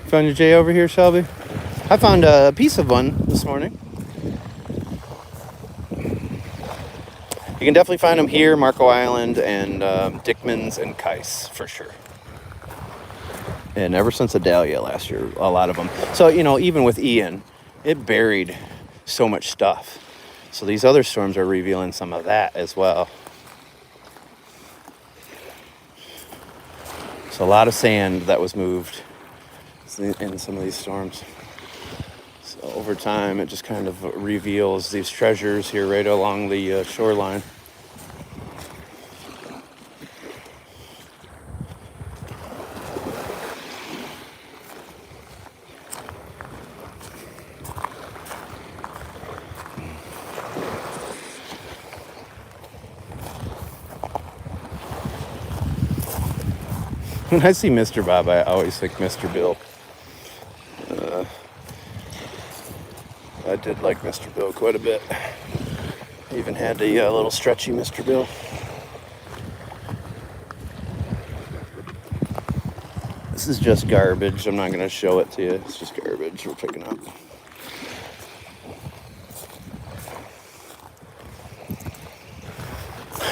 Found your J over here, Shelby? I found a piece of one this morning. You can definitely find them here, Marco Island, and Dickman's and Kais, for sure. And ever since Adalia last year, a lot of them. So, even with Ian, it buried so much stuff. So these other storms are revealing some of that as well. So a lot of sand that was moved in some of these storms. So over time, it just kind of reveals these treasures here right along the shoreline. When I see Mr. Bob, I always think Mr. Bill. I did like Mr. Bill quite a bit. Even had a little stretchy Mr. Bill. This is just garbage. I'm not going to show it to you. It's just garbage we're picking up.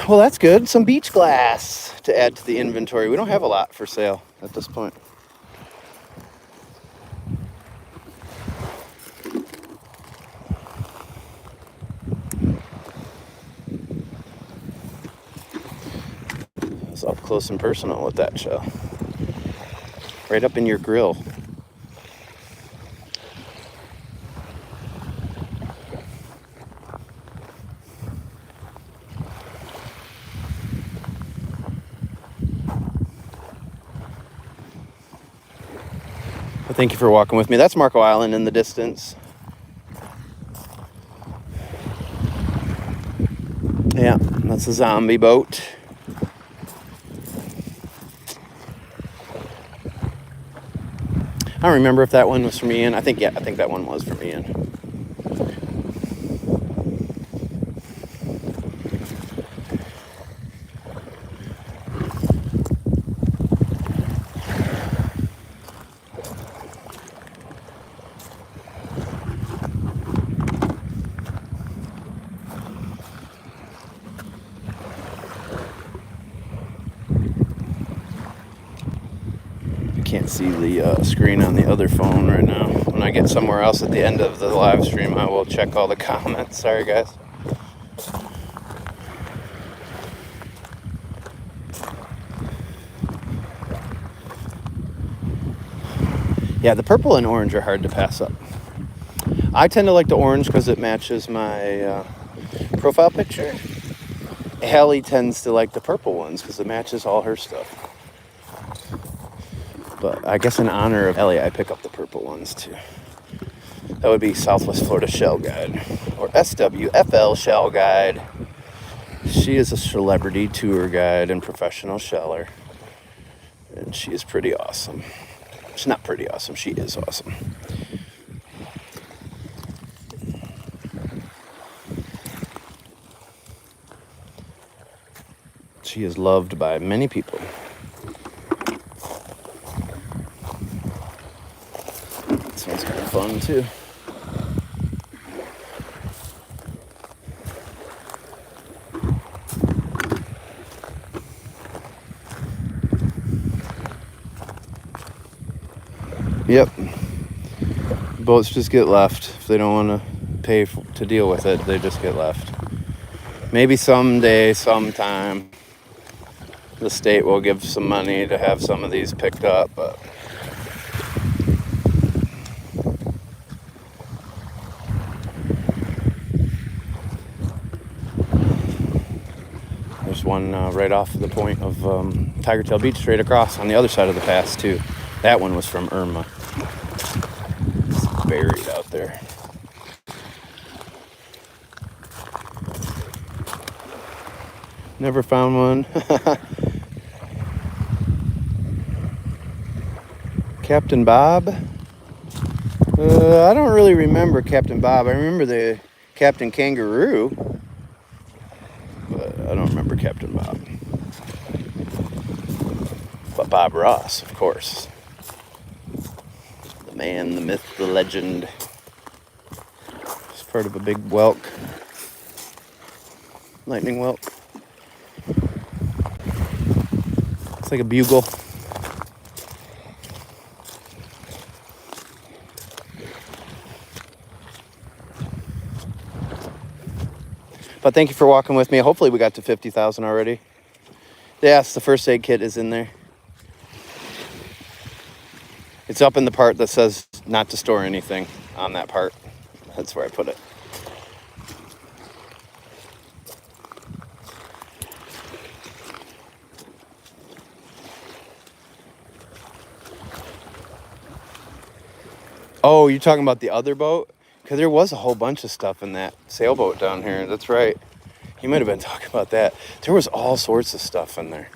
Well, that's good. Some beach glass to add to the inventory. We don't have a lot for sale at this point. It's up close and personal with that shell. Right up in your grill. Well, thank you for walking with me. That's Marco Island in the distance. Yeah, that's a zombie boat. I don't remember if that one was from Ian. I think that one was from Ian. Can't see the screen on the other phone right now. When I get somewhere else at the end of the live stream, I will check all the comments. Sorry, guys. Yeah, the purple and orange are hard to pass up. I tend to like the orange because it matches my profile picture. Hallie tends to like the purple ones because it matches all her stuff. But I guess in honor of Ellie, I pick up the purple ones too. That would be Southwest Florida Shell Guide, or SWFL Shell Guide. She is a celebrity tour guide and professional sheller. And she is pretty awesome. She's not pretty awesome, she is awesome. She is loved by many people. This one's kind of fun too. Yep. Boats just get left. If they don't want to pay to deal with it, they just get left. Maybe someday, sometime, the state will give some money to have some of these picked up, but there's one right off the point of Tiger Tail Beach, straight across on the other side of the pass too. That one was from Irma. It's buried out there. Never found one. Captain Bob? I don't really remember Captain Bob. I remember the Captain Kangaroo, but I don't remember Captain Bob. But Bob Ross, of course. The man, the myth, the legend. It's part of a big whelk. Lightning whelk. It's like a bugle. But thank you for walking with me. Hopefully we got to 50,000 already. Yes, the first aid kit is in there. It's up in the part that says not to store anything on that part. That's where I put it. Oh, you're talking about the other boat? Because there was a whole bunch of stuff in that sailboat down here. That's right. You might have been talking about that. There was all sorts of stuff in there.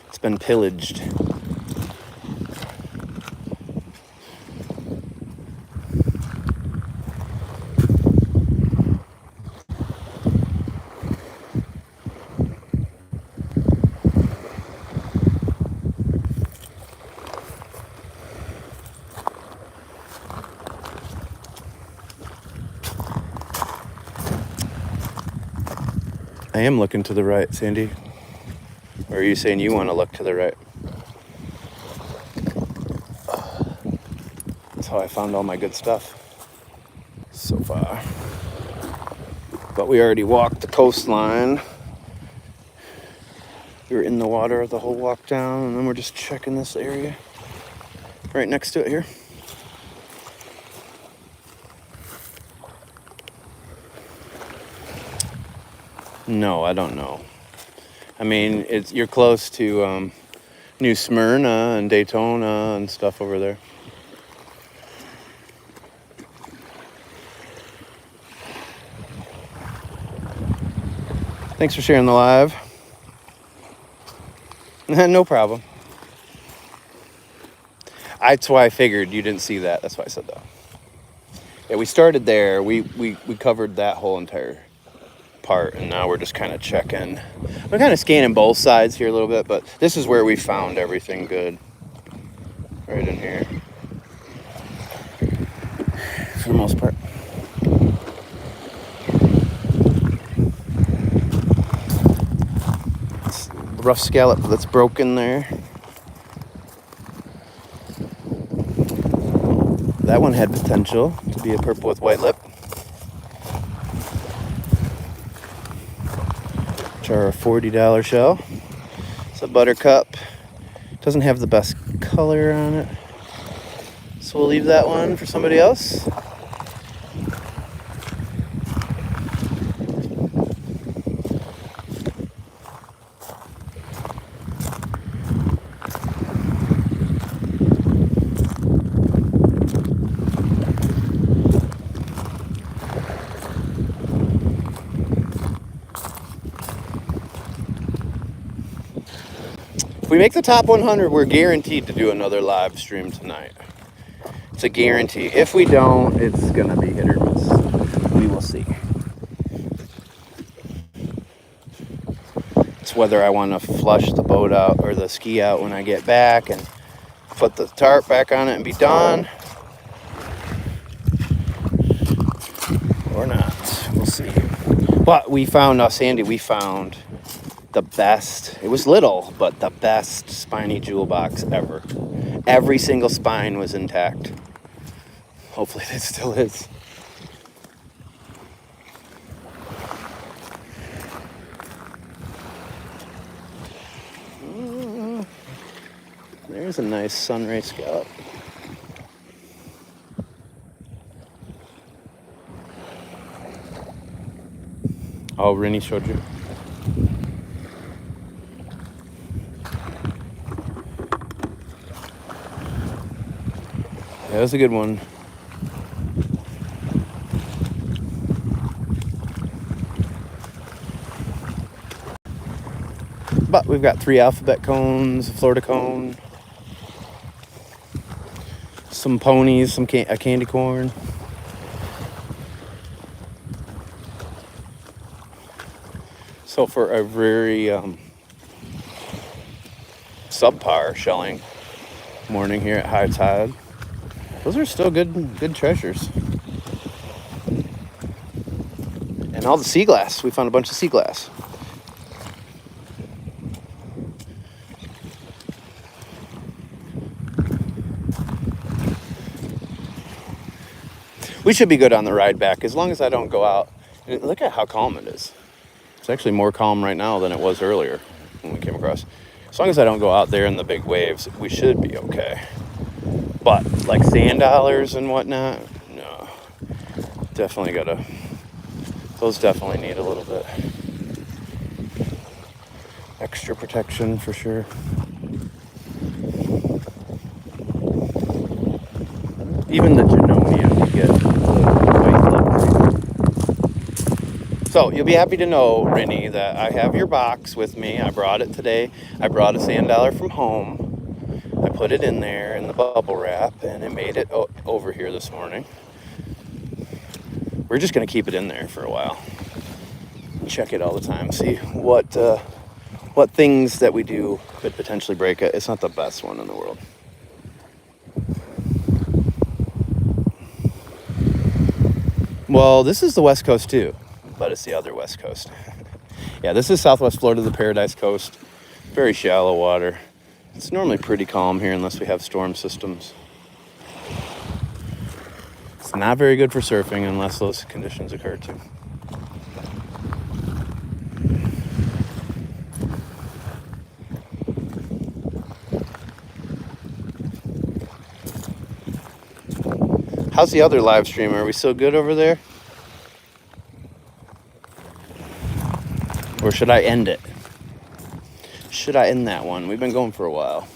It's been pillaged. I am looking to the right, Sandy. Or are you saying you want to look to the right? That's how I found all my good stuff so far. But we already walked the coastline. We were in the water the whole walk down, and then we're just checking this area right next to it here. No, I don't know. I mean, you're close to New Smyrna and Daytona and stuff over there. Thanks for sharing the live. No problem. That's why I figured you didn't see that. That's why I said that. Yeah, we started there. We covered that whole entire part, and now we're just kind of checking. We're kind of scanning both sides here a little bit, but this is where we found everything good. Right in here. For the most part. It's the rough scallop that's broken there. That one had potential to be a purple with white lip. which are a $40 shell. It's a buttercup. Doesn't have the best color on it, so we'll leave that one for somebody else. If we make the top 100, we're guaranteed to do another live stream tonight. It's a guarantee. If we don't, it's gonna be hit or miss. We will see. It's whether I want to flush the boat out or the ski out when I get back and put the tarp back on it and be done, or not. We'll see. But we found, Sandy, we found the best. It was little, but the best spiny jewel box ever. Every single spine was intact. Hopefully it still is. There's a nice sunray scallop. Oh, Rennie showed you. Yeah, that's a good one. But we've got 3 alphabet cones, a Florida cone, some ponies, a candy corn. So for a very subpar shelling morning here at high tide, those are still good treasures. And all the sea glass. We found a bunch of sea glass. We should be good on the ride back as long as I don't go out. And look at how calm it is. It's actually more calm right now than it was earlier when we came across. As long as I don't go out there in the big waves, we should be okay. But like sand dollars and whatnot, no. Definitely those definitely need a little bit extra protection for sure. Even the Genomium you get quite slippery. So you'll be happy to know, Rennie, that I have your box with me. I brought it today. I brought a sand dollar from home. I put it in there in the bubble wrap, and it made it over here this morning. We're just going to keep it in there for a while. Check it all the time. See what things that we do could potentially break it. It's not the best one in the world. Well, this is the West Coast too, but it's the other West Coast. Yeah, this is Southwest Florida, the Paradise Coast. Very shallow water. It's normally pretty calm here unless we have storm systems. It's not very good for surfing unless those conditions occur too. How's the other live stream? Are we still good over there? Or should I end it? Should I end that one? We've been going for a while.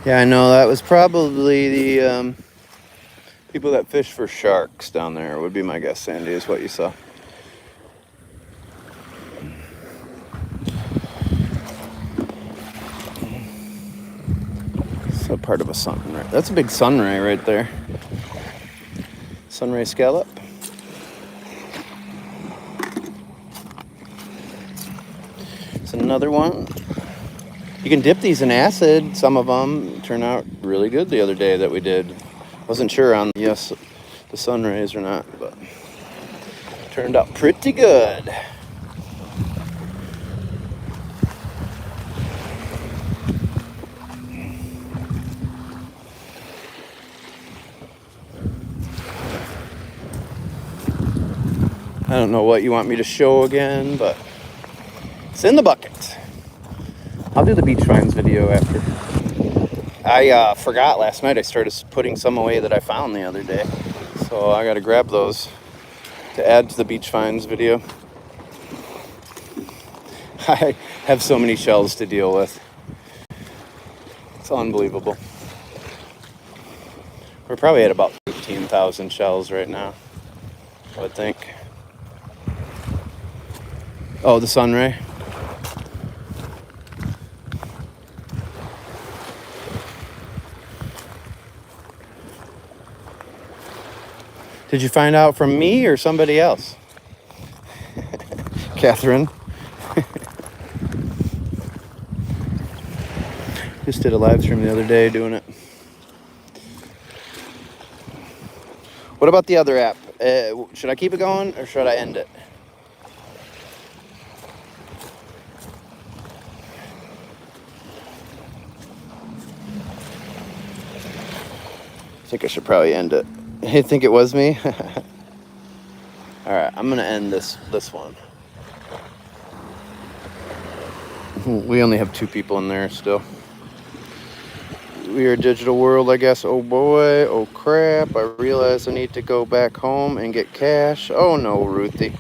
Yeah, I know. That was probably the people that fish for sharks down there would be my guess, Sandy, is what you saw. So part of a sunray. That's a big sunray right there. Sunray scallop. It's another one. You can dip these in acid. Some of them turn out really good the other day that we did. Wasn't sure on the sunrays or not, but turned out pretty good. I don't know what you want me to show again, but it's in the bucket. I'll do the beach finds video after. I forgot last night. I started putting some away that I found the other day. So I got to grab those to add to the beach finds video. I have so many shells to deal with. It's unbelievable. We're probably at about 15,000 shells right now, I would think. Oh, the sunray. Did you find out from me or somebody else? Catherine. Just did a live stream the other day doing it. What about the other app? Should I keep it going or should I end it? I think I should probably end it. You think it was me? All right, I'm gonna end this one. We only have 2 people in there still. We are digital world, I guess. Oh boy, oh crap. I realize I need to go back home and get cash. Oh no, Ruthie.